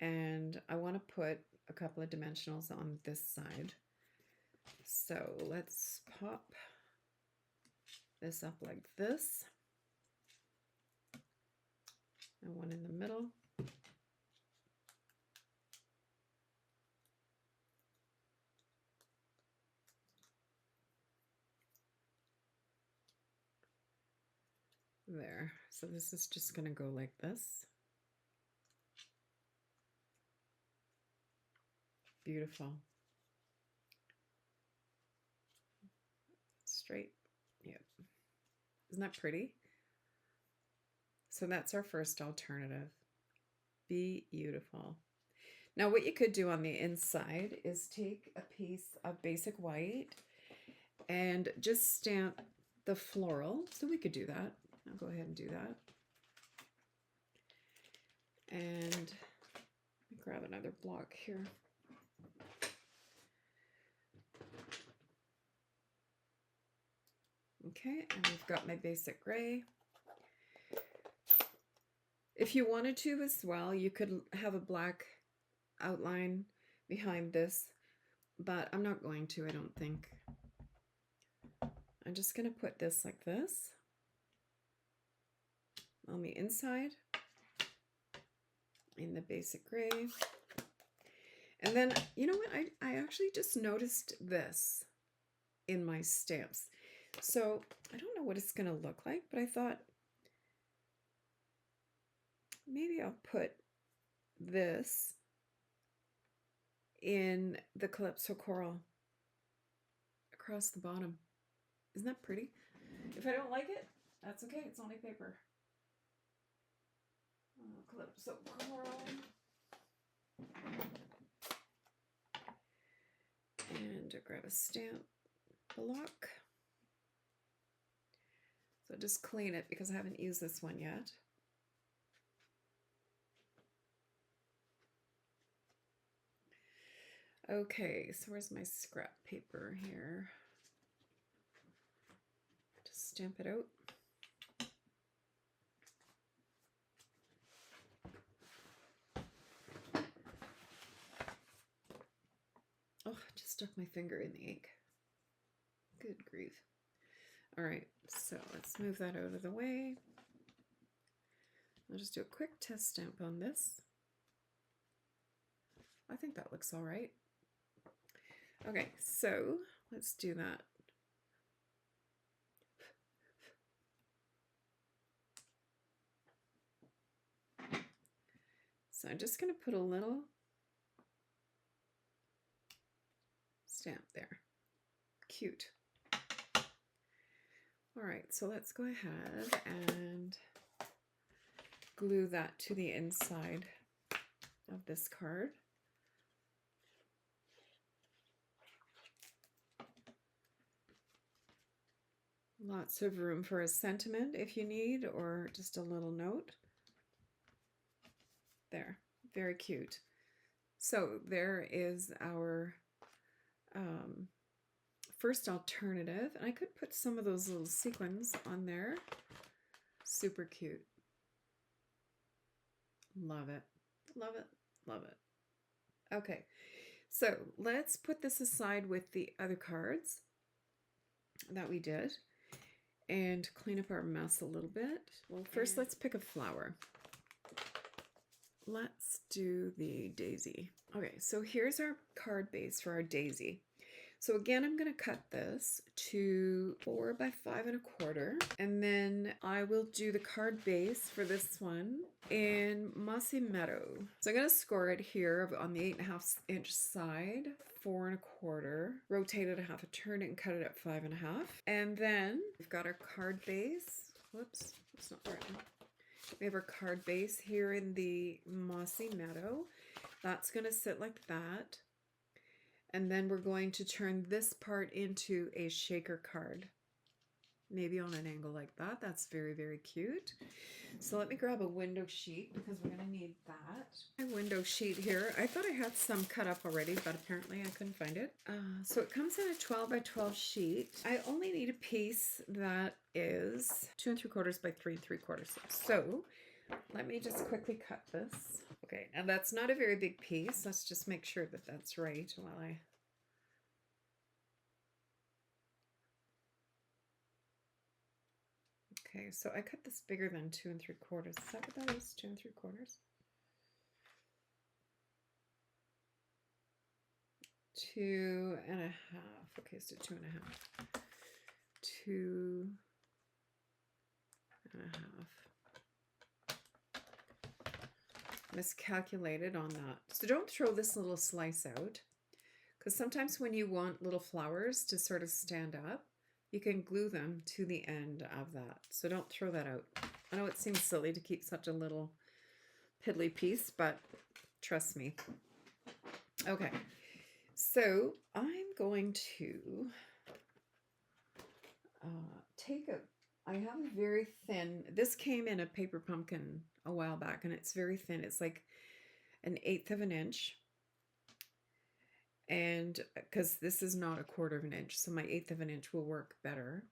A: And I want to put a couple of dimensionals on this side. So let's pop this up like this. And one in the middle. There. So this is just going to go like this. Beautiful. Straight. Yep. Isn't that pretty? So that's our first alternative. Beautiful. Now what you could do on the inside is take a piece of basic white and just stamp the floral. So we could do that. I'll go ahead and do that. And let me grab another block here. Okay, and we've got my basic gray. If you wanted to as well, you could have a black outline behind this, but I'm not going to, I don't think. I'm just going to put this like this on the inside in the basic gray. And then, you know what, I actually just noticed this in my stamps. So I don't know what it's going to look like, but I thought maybe I'll put this in the Calypso Coral across the bottom. Isn't that pretty? If I don't like it, that's okay. It's only paper. Calypso Coral. And grab a stamp block. So just clean it because I haven't used this one yet. Okay, so where's my scrap paper here? Just stamp it out. Oh, I just stuck my finger in the ink. Good grief. All right, so let's move that out of the way. I'll just do a quick test stamp on this. I think that looks all right. Okay, so let's do that. So I'm just going to put a little stamp there. Cute. All right, so let's go ahead and glue that to the inside of this card. Lots of room for a sentiment if you need, or just a little note. There, very cute. So there is our first alternative, and I could put some of those little sequins on there. Super cute. Love it, love it, love it. Okay, so let's put this aside with the other cards that we did and clean up our mess a little bit. Well, first let's pick a flower. Let's do the daisy. Okay, so here's our card base for our daisy. So again, I'm going to cut this to 4 by 5 1/4, and then I will do the card base for this one in Mossy Meadow. So I'm going to score it here on the 8.5 inch side, 4 1/4, rotate it a half a turn and cut it at 5 1/2. And then we've got our card base. Whoops, that's not right. We have our card base here in the Mossy Meadow. That's going to sit like that. And then we're going to turn this part into a shaker card maybe on an angle like that. That's very, very cute. So let me grab a window sheet because we're going to need that. My window sheet here. I thought I had some cut up already, but apparently I couldn't find it. So it comes in a 12 by 12 sheet. I only need a piece that is 2 3/4 by 3 3/4. So let me just quickly cut this. Okay, and that's not a very big piece. Let's just make sure that that's right while I... Okay, so I cut this bigger than 2 3/4. Is that what that is? 2 3/4? 2 1/2. Okay, so 2 1/2. 2 1/2. Miscalculated on that. So don't throw this little slice out, because sometimes when you want little flowers to sort of stand up, you can glue them to the end of that. So don't throw that out. I know it seems silly to keep such a little piddly piece, but trust me. Okay, so I'm going to take a... I have a very thin... This came in a paper pumpkin a while back, and it's very thin. It's like 1/8 of an inch. And because this is not 1/4 of an inch, so my 1/8 of an inch will work better.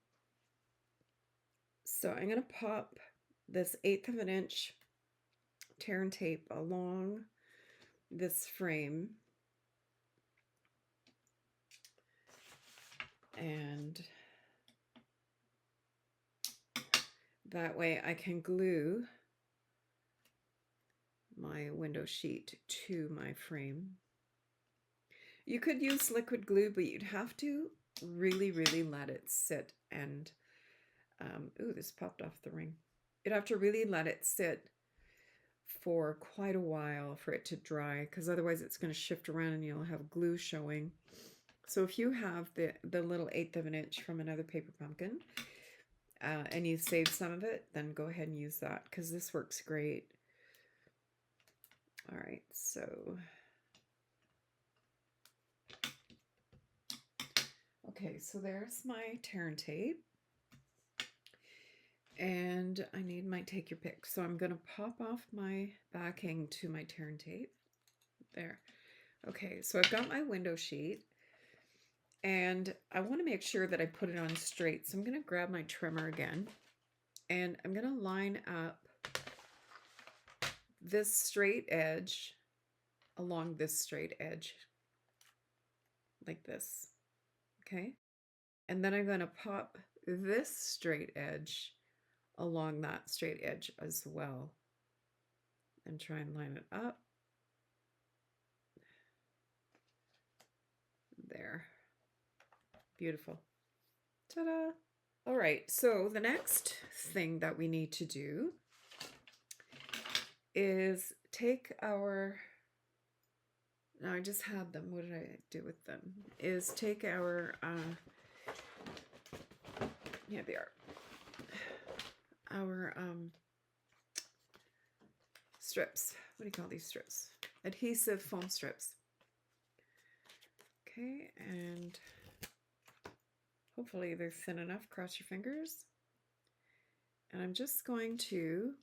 A: So I'm going to pop this 1/8 of an inch tear and tape along this frame, and that way I can glue my window sheet to my frame. You could use liquid glue, but you'd have to really, really let it sit and, ooh, this popped off the ring. You'd have to really let it sit for quite a while for it to dry, because otherwise it's going to shift around and you'll have glue showing. So if you have the little 1/8 of an inch from another paper pumpkin, and you save some of it, then go ahead and use that, because this works great. All right, so... Okay, so there's my tear and tape, and I need my take your pick. So I'm going to pop off my backing to my tear and tape. There. Okay, so I've got my window sheet, and I want to make sure that I put it on straight. So I'm going to grab my trimmer again, and I'm going to line up this straight edge along this straight edge, like this. Okay, and then I'm going to pop this straight edge along that straight edge as well, and try and line it up. There. Beautiful. Ta-da! All right, so the next thing that we need to do is take our... Now I just had them. What did I do with them? Is take our... yeah, they are. Our strips. What do you call these strips? Adhesive foam strips. Okay, and hopefully they're thin enough. Cross your fingers. And I'm just going to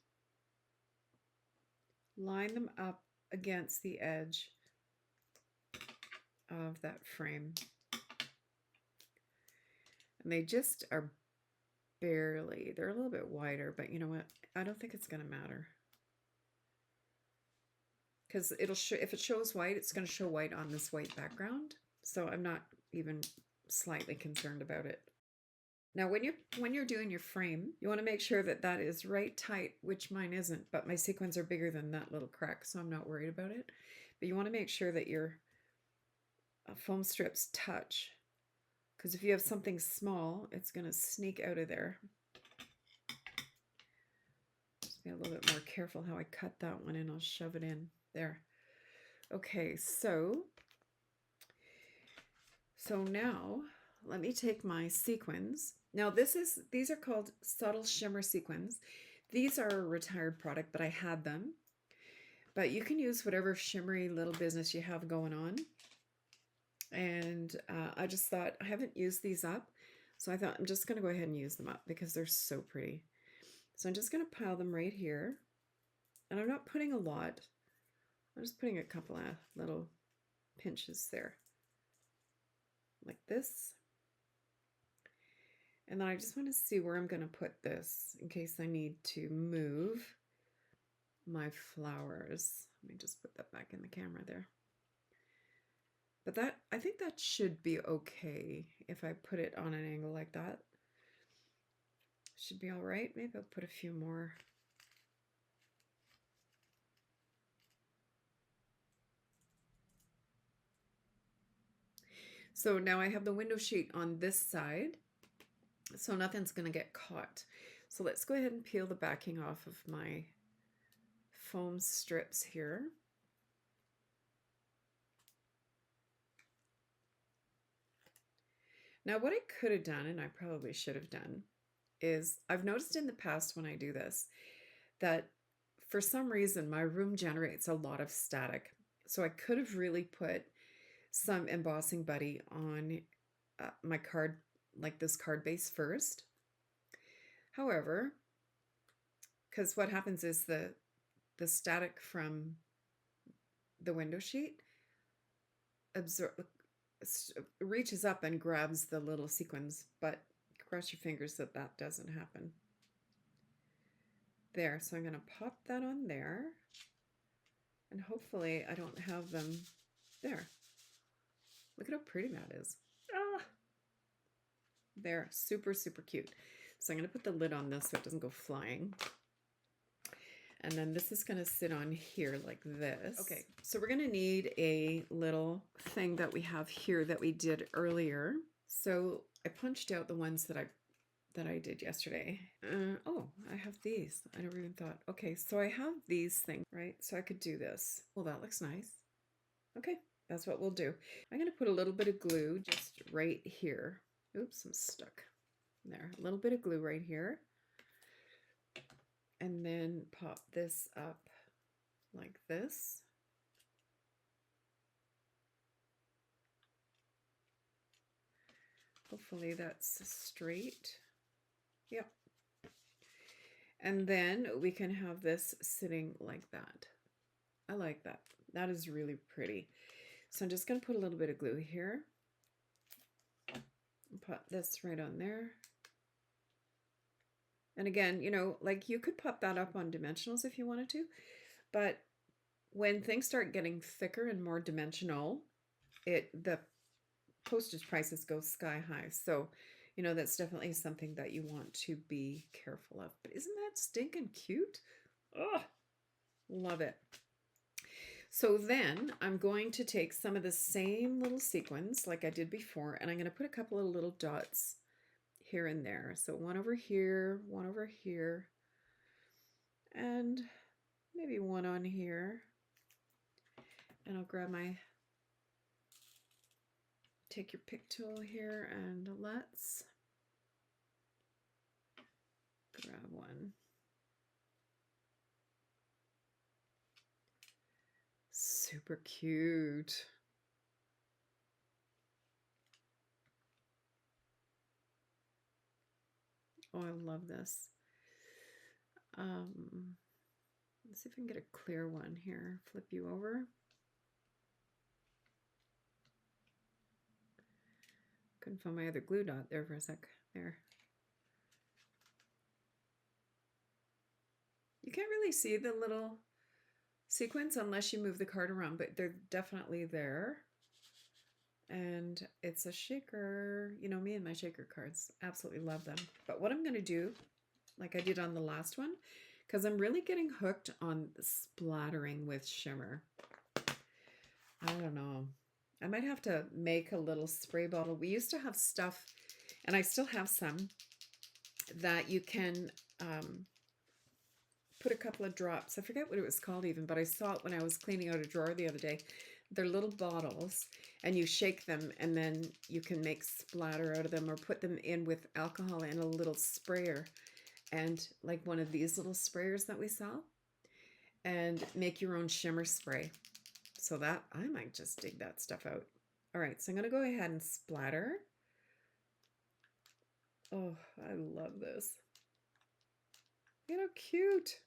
A: line them up against the edge of that frame. And they just are barely, they're a little bit wider, but you know what? I don't think it's going to matter. Because it'll show, if it shows white, it's going to show white on this white background. So I'm not even slightly concerned about it. Now, when you're doing your frame, you want to make sure that that is right tight, which mine isn't, but my sequins are bigger than that little crack, so I'm not worried about it. But you want to make sure that your foam strips touch, because if you have something small, it's going to sneak out of there. Just be a little bit more careful how I cut that one, and I'll shove it in there. Okay, so now let me take my sequins. Now these are called subtle shimmer sequins. These are a retired product, but I had them. But you can use whatever shimmery little business you have going on. And I just thought, I haven't used these up, So I thought I'm just going to go ahead and use them up because they're so pretty. So I'm just going to pile them right here. And I'm not putting a lot. I'm just putting a couple of little pinches there. Like this. And then I just want to see where I'm going to put this in case I need to move my flowers. Let me just put that back in the camera there. But that, I think that should be okay if I put it on an angle like that. Should be all right. Maybe I'll put a few more. So now I have the window sheet on this side, so nothing's going to get caught. So let's go ahead and peel the backing off of my foam strips here. Now what I could have done, and I probably should have done, is I've noticed in the past when I do this that for some reason my room generates a lot of static. So I could have really put some embossing buddy on my card, like this card base first. However, because what happens is the static from the window sheet reaches up and grabs the little sequins, but cross your fingers that that doesn't happen. There, so I'm going to pop that on there, and hopefully I don't have them there. Look at how pretty that is. Ah! There, super, super cute. So I'm going to put the lid on this so it doesn't go flying. And then this is going to sit on here like this. Okay, so we're going to need a little thing that we have here that we did earlier. So I punched out the ones that I did yesterday. Oh, I have these. I never even thought. Okay, so I have these things, right? So I could do this. Well, that looks nice. Okay, that's what we'll do. I'm going to put a little bit of glue just right here. Oops, I'm stuck. There, a little bit of glue right here. And then pop this up like this. Hopefully that's straight. Yep. And then we can have this sitting like that. I like that. That is really pretty. So I'm just going to put a little bit of glue here. Put this right on there. And again, you know, like you could pop that up on dimensionals if you wanted to, but when things start getting thicker and more dimensional, the postage prices go sky high. So, you know, that's definitely something that you want to be careful of. But isn't that stinking cute? Oh, love it. So then I'm going to take some of the same little sequins like I did before, and I'm going to put a couple of little dots here and there. So one over here, and maybe one on here. And I'll grab take your pick tool here and let's grab one. Super cute. Oh, I love this. Let's see if I can get a clear one here. Flip you over. Couldn't find my other glue dot there for a sec. There. You can't really see the little sequins unless you move the card around, but they're definitely there. And it's a shaker. You know me and my shaker cards. Absolutely love them. But what I'm going to do, like I did on the last one, because I'm really getting hooked on splattering with shimmer. I don't know. I might have to make a little spray bottle. We used to have stuff, and I still have some, that you can put a couple of drops. I forget what it was called even, but I saw it when I was cleaning out a drawer the other day. They're little bottles, and you shake them, and then you can make splatter out of them or put them in with alcohol in a little sprayer, and like one of these little sprayers that we sell, and make your own shimmer spray. So that, I might just dig that stuff out. All right, so I'm going to go ahead and splatter. Oh, I love this. Look how cute.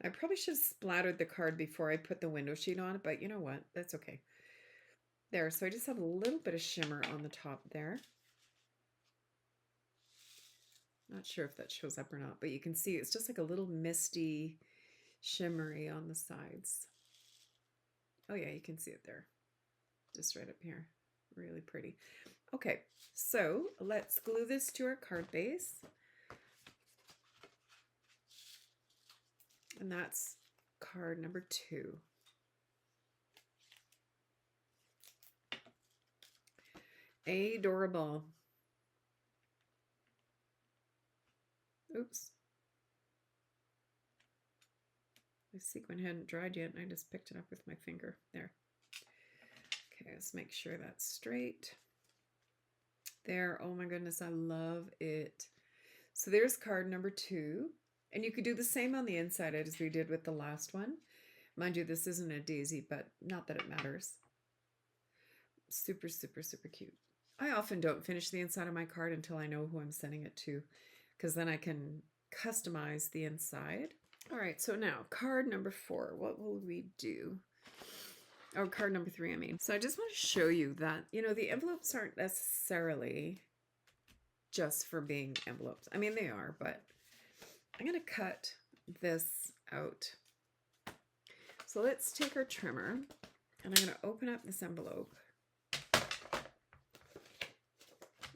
A: I probably should have splattered the card before I put the window sheet on, but you know what? That's okay. There, so I just have a little bit of shimmer on the top there. Not sure if that shows up or not, but you can see it's just like a little misty, shimmery on the sides. Oh yeah, you can see it there. Just right up here. Really pretty. Okay, so let's glue this to our card base. And that's card number 2. Adorable. Oops. My sequin hadn't dried yet and I just picked it up with my finger. There. Okay, let's make sure that's straight. There. Oh my goodness, I love it. So there's card number 2. And you could do the same on the inside as we did with the last one. Mind you, this isn't a daisy, but not that it matters. Super, super, super cute. I often don't finish the inside of my card until I know who I'm sending it to, because then I can customize the inside. All right, so now card number 4. What will we do? Oh, card number 3, I mean. So I just want to show you that, you know, the envelopes aren't necessarily just for being envelopes. I mean, they are, but I'm going to cut this out. So let's take our trimmer and I'm going to open up this envelope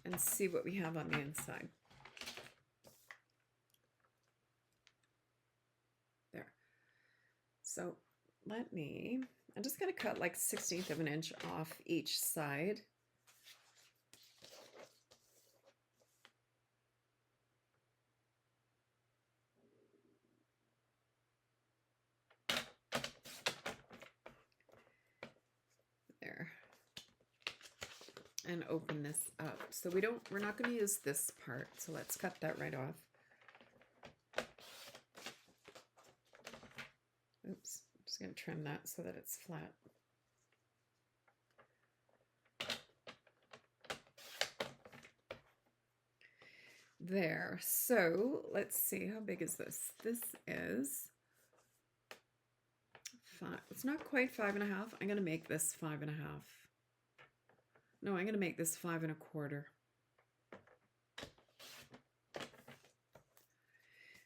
A: and see what we have on the inside. There. So I'm just going to cut like 1/16 of an inch off each side. There. And open this up. So we're not going to use this part. So let's cut that right off. Oops. I'm just going to trim that so that it's flat. There. So let's see, how big is this? This is 5. It's not quite 5.5. I'm going to make this 5.5. No, I'm going to make this 5 1/4.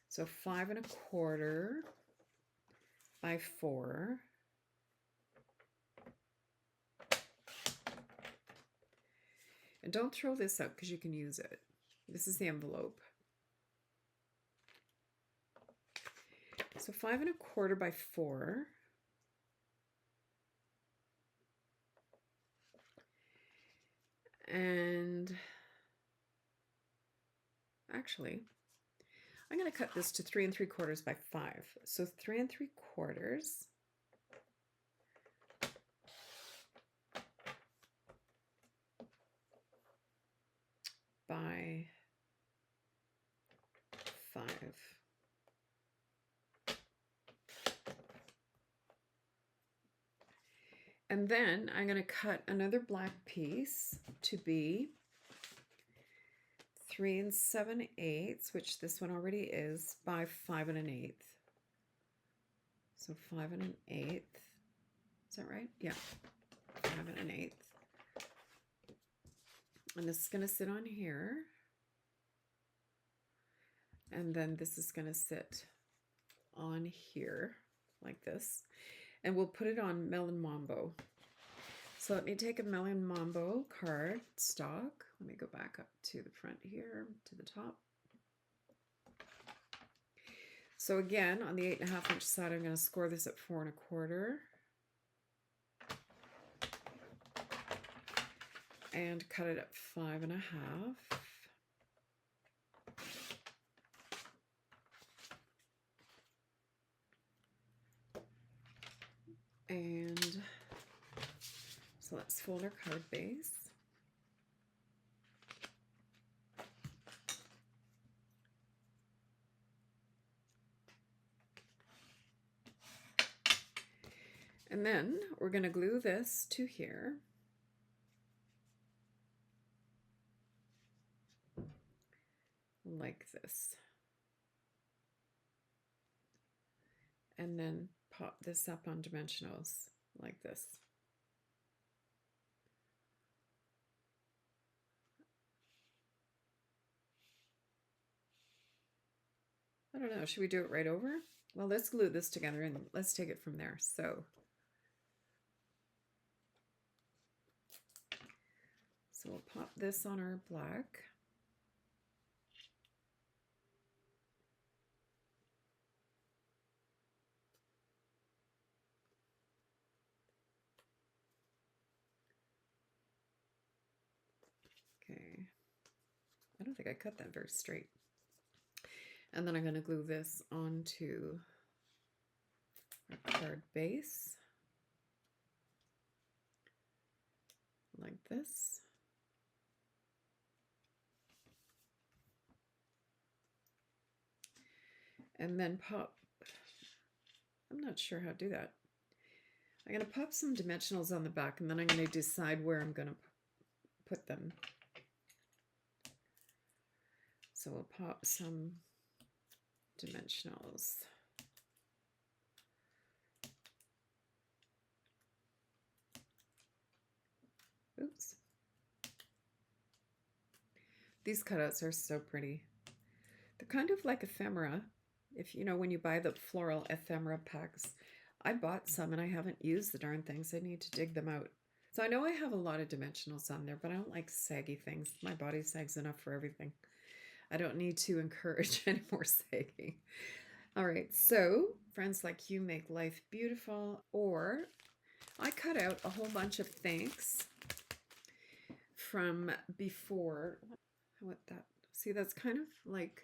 A: So 5 1/4 by 4. And don't throw this out because you can use it. This is the envelope. So 5 1/4 by 4. And actually, I'm going to cut this to 3 3/4 by 5. So 3 3/4 by 5. And then I'm going to cut another black piece to be 3 7/8, which this one already is, by 5 1/8. So 5 1/8. Is that right? Yeah. 5 1/8. And this is going to sit on here. And then this is going to sit on here like this. And we'll put it on Melon Mambo. So let me take a Melon Mambo card stock. Let me go back up to the front here, to the top. So again, on the 8.5 inch side, I'm going to score this at 4 1/4. And cut it at 5 1/2. And so let's fold our card base. And then we're going to glue this to here. like this. And then pop this up on dimensionals like this. I don't know, should we do it right over? Well, let's glue this together and let's take it from there. So we'll pop this on our black. Okay, I don't think I cut that very straight. And then I'm going to glue this onto our card base like this. And then pop, I'm not sure how to do that. I'm going to pop some dimensionals on the back, and then I'm going to decide where I'm going to put them. So we'll pop some dimensionals. Oops. These cutouts are so pretty. They're kind of like ephemera. If you know, when you buy the floral ephemera packs, I bought some and I haven't used the darn things. I need to dig them out. So I know I have a lot of dimensionals on there, but I don't like saggy things. My body sags enough for everything. I don't need to encourage any more sagging. All right, so friends like you make life beautiful. Or I cut out a whole bunch of thanks from before. What that? See, that's kind of like,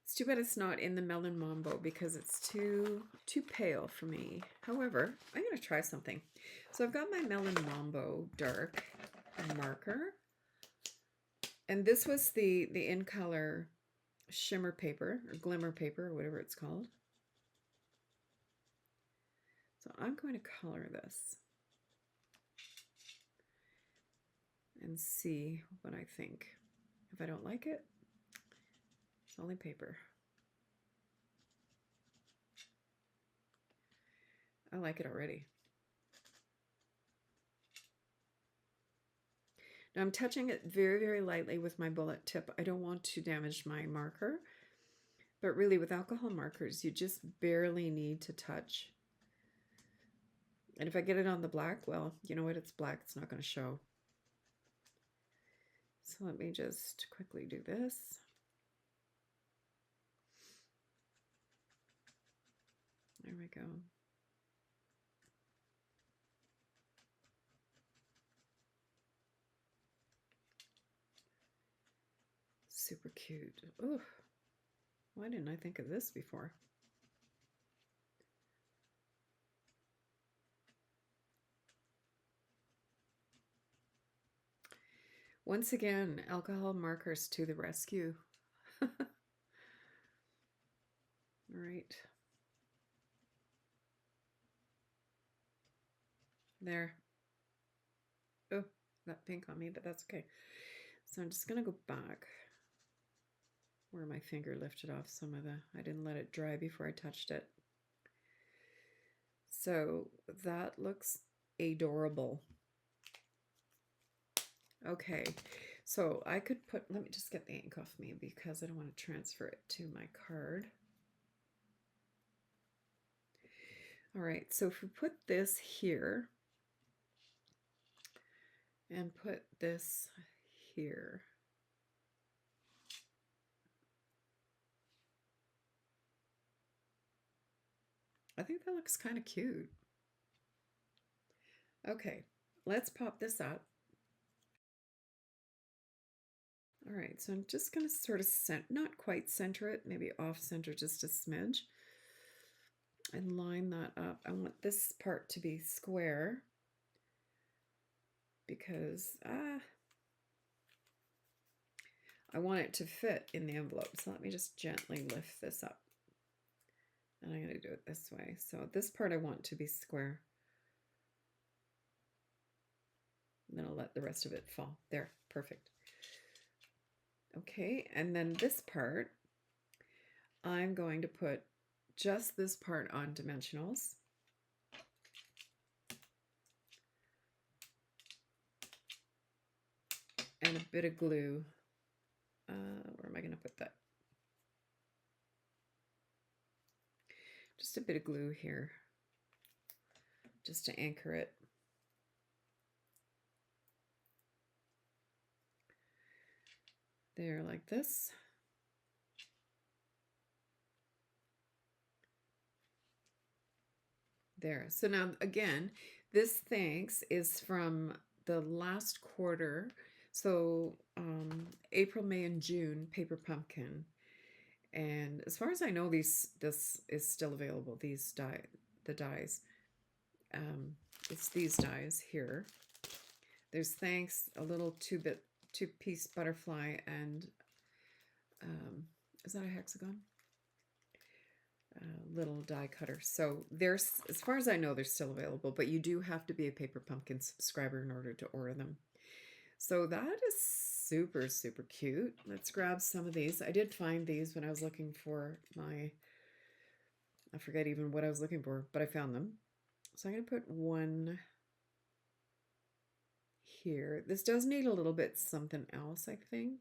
A: it's too bad it's not in the Melon Mambo because it's too pale for me. However, I'm going to try something. So I've got my Melon Mambo dark marker. And this was the In Color shimmer paper or glimmer paper or whatever it's called. So I'm going to color this and see what I think. If I don't like it, it's only paper. I like it already. Now I'm touching it very, very lightly with my bullet tip. I don't want to damage my marker, but really with alcohol markers, you just barely need to touch. And if I get it on the black, well, you know what? It's black. It's not going to show. So let me just quickly do this. There we go. Super cute. Oh, why didn't I think of this before? Once again, alcohol markers to the rescue. All right. There. Oh, that pink on me, but that's okay. So I'm just going to go back where my finger lifted off some of the, I didn't let it dry before I touched it. So that looks adorable. Okay, so I could put, let me just get the ink off me because I don't want to transfer it to my card. All right, so if we put this here and put this here, I think that looks kind of cute. Okay, let's pop this up. All right, so I'm just going to sort of not quite center it, maybe off center just a smidge, and line that up. I want this part to be square because I want it to fit in the envelope. So let me just gently lift this up. And I'm going to do it this way. So this part I want to be square. And then I'll let the rest of it fall. There, perfect. Okay, and then this part, I'm going to put just this part on dimensionals. And a bit of glue. Where am I going to put that? Just a bit of glue here, just to anchor it. There, like this. There. So now, again, this thanks is from the last quarter. So April, May, and June, Paper Pumpkin. And as far as I know, this is still available. These the dies. It's these dies here. There's thanks, a little two-piece butterfly, and is that a hexagon? Little die cutter. So there's, as far as I know, they're still available, but you do have to be a Paper Pumpkin subscriber in order to order them. So that is super, super cute. Let's grab some of these. I did find these when I was looking for my, I forget even what I was looking for, but I found them. So I'm going to put one here. This does need a little bit something else, I think.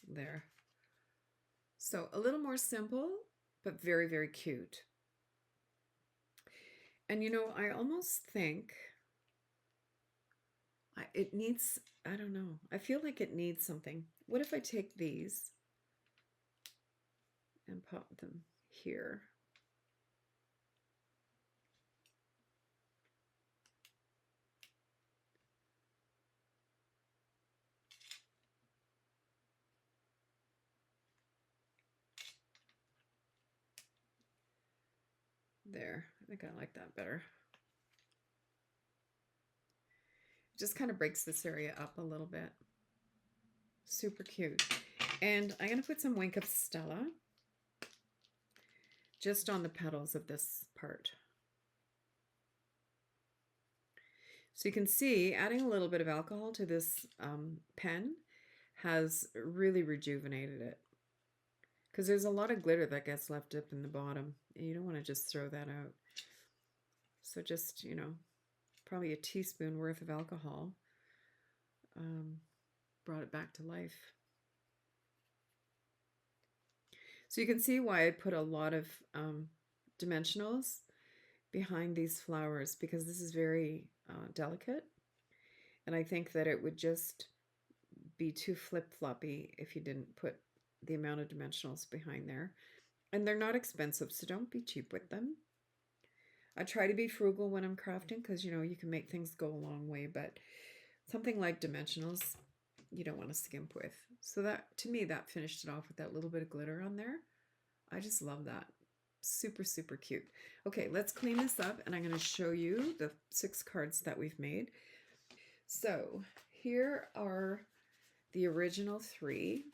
A: There. So a little more simple, but very, very cute. And you know, I almost think it needs, I don't know, I feel like it needs something. What if I take these and pop them here? There, I think I like that better. It just kind of breaks this area up a little bit. Super cute. And I'm going to put some Wink of Stella just on the petals of this part. So you can see adding a little bit of alcohol to this pen has really rejuvenated it. Because there's a lot of glitter that gets left up in the bottom. And you don't want to just throw that out. So just, you know, probably a teaspoon worth of alcohol brought it back to life. So you can see why I put a lot of dimensionals behind these flowers, because this is very delicate. And I think that it would just be too flip-floppy if you didn't put the amount of dimensionals behind there. And they're not expensive, so don't be cheap with them. I try to be frugal when I'm crafting because, you know, you can make things go a long way, but something like dimensionals, you don't want to skimp with. So that, to me, that finished it off with that little bit of glitter on there. I just love that. Super, super cute. Okay, let's clean this up, and I'm going to show you the 6 cards that we've made. So here are the original 3.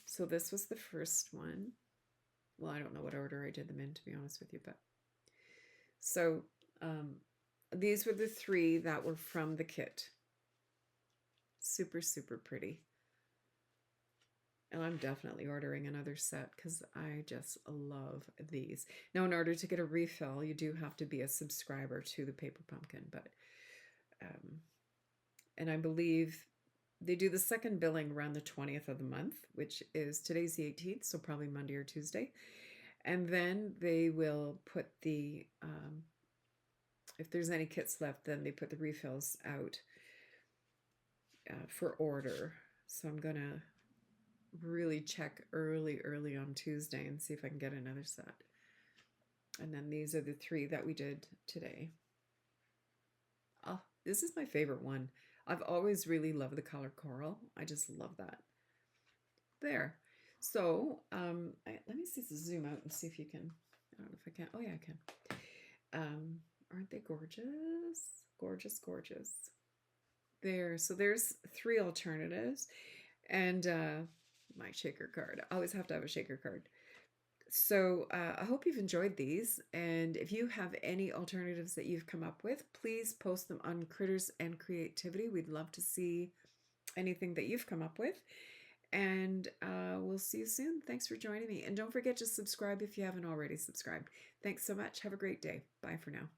A: So this was the first one. Well, I don't know what order I did them in, to be honest with you, but so these were the 3 that were from the kit. Super, super pretty. And I'm definitely ordering another set because I just love these. Now, in order to get a refill, you do have to be a subscriber to the Paper Pumpkin, but and I believe they do the second billing around the 20th of the month, which is today's the 18th, so probably Monday or Tuesday. And then they will put the, if there's any kits left, then they put the refills out for order. So I'm going to really check early on Tuesday and see if I can get another set. And then these are the 3 that we did today. Oh, this is my favorite one. I've always really loved the color coral. I just love that. There. So let me see, zoom out and see if you can. I don't know if I can. Oh yeah, I can. Aren't they gorgeous? Gorgeous, gorgeous. There. So there's 3 alternatives, and my shaker card. I always have to have a shaker card. So I hope you've enjoyed these. And if you have any alternatives that you've come up with, please post them on Critters and Creativity. We'd love to see anything that you've come up with. And we'll see you soon. Thanks for joining me. And don't forget to subscribe if you haven't already subscribed. Thanks so much. Have a great day. Bye for now.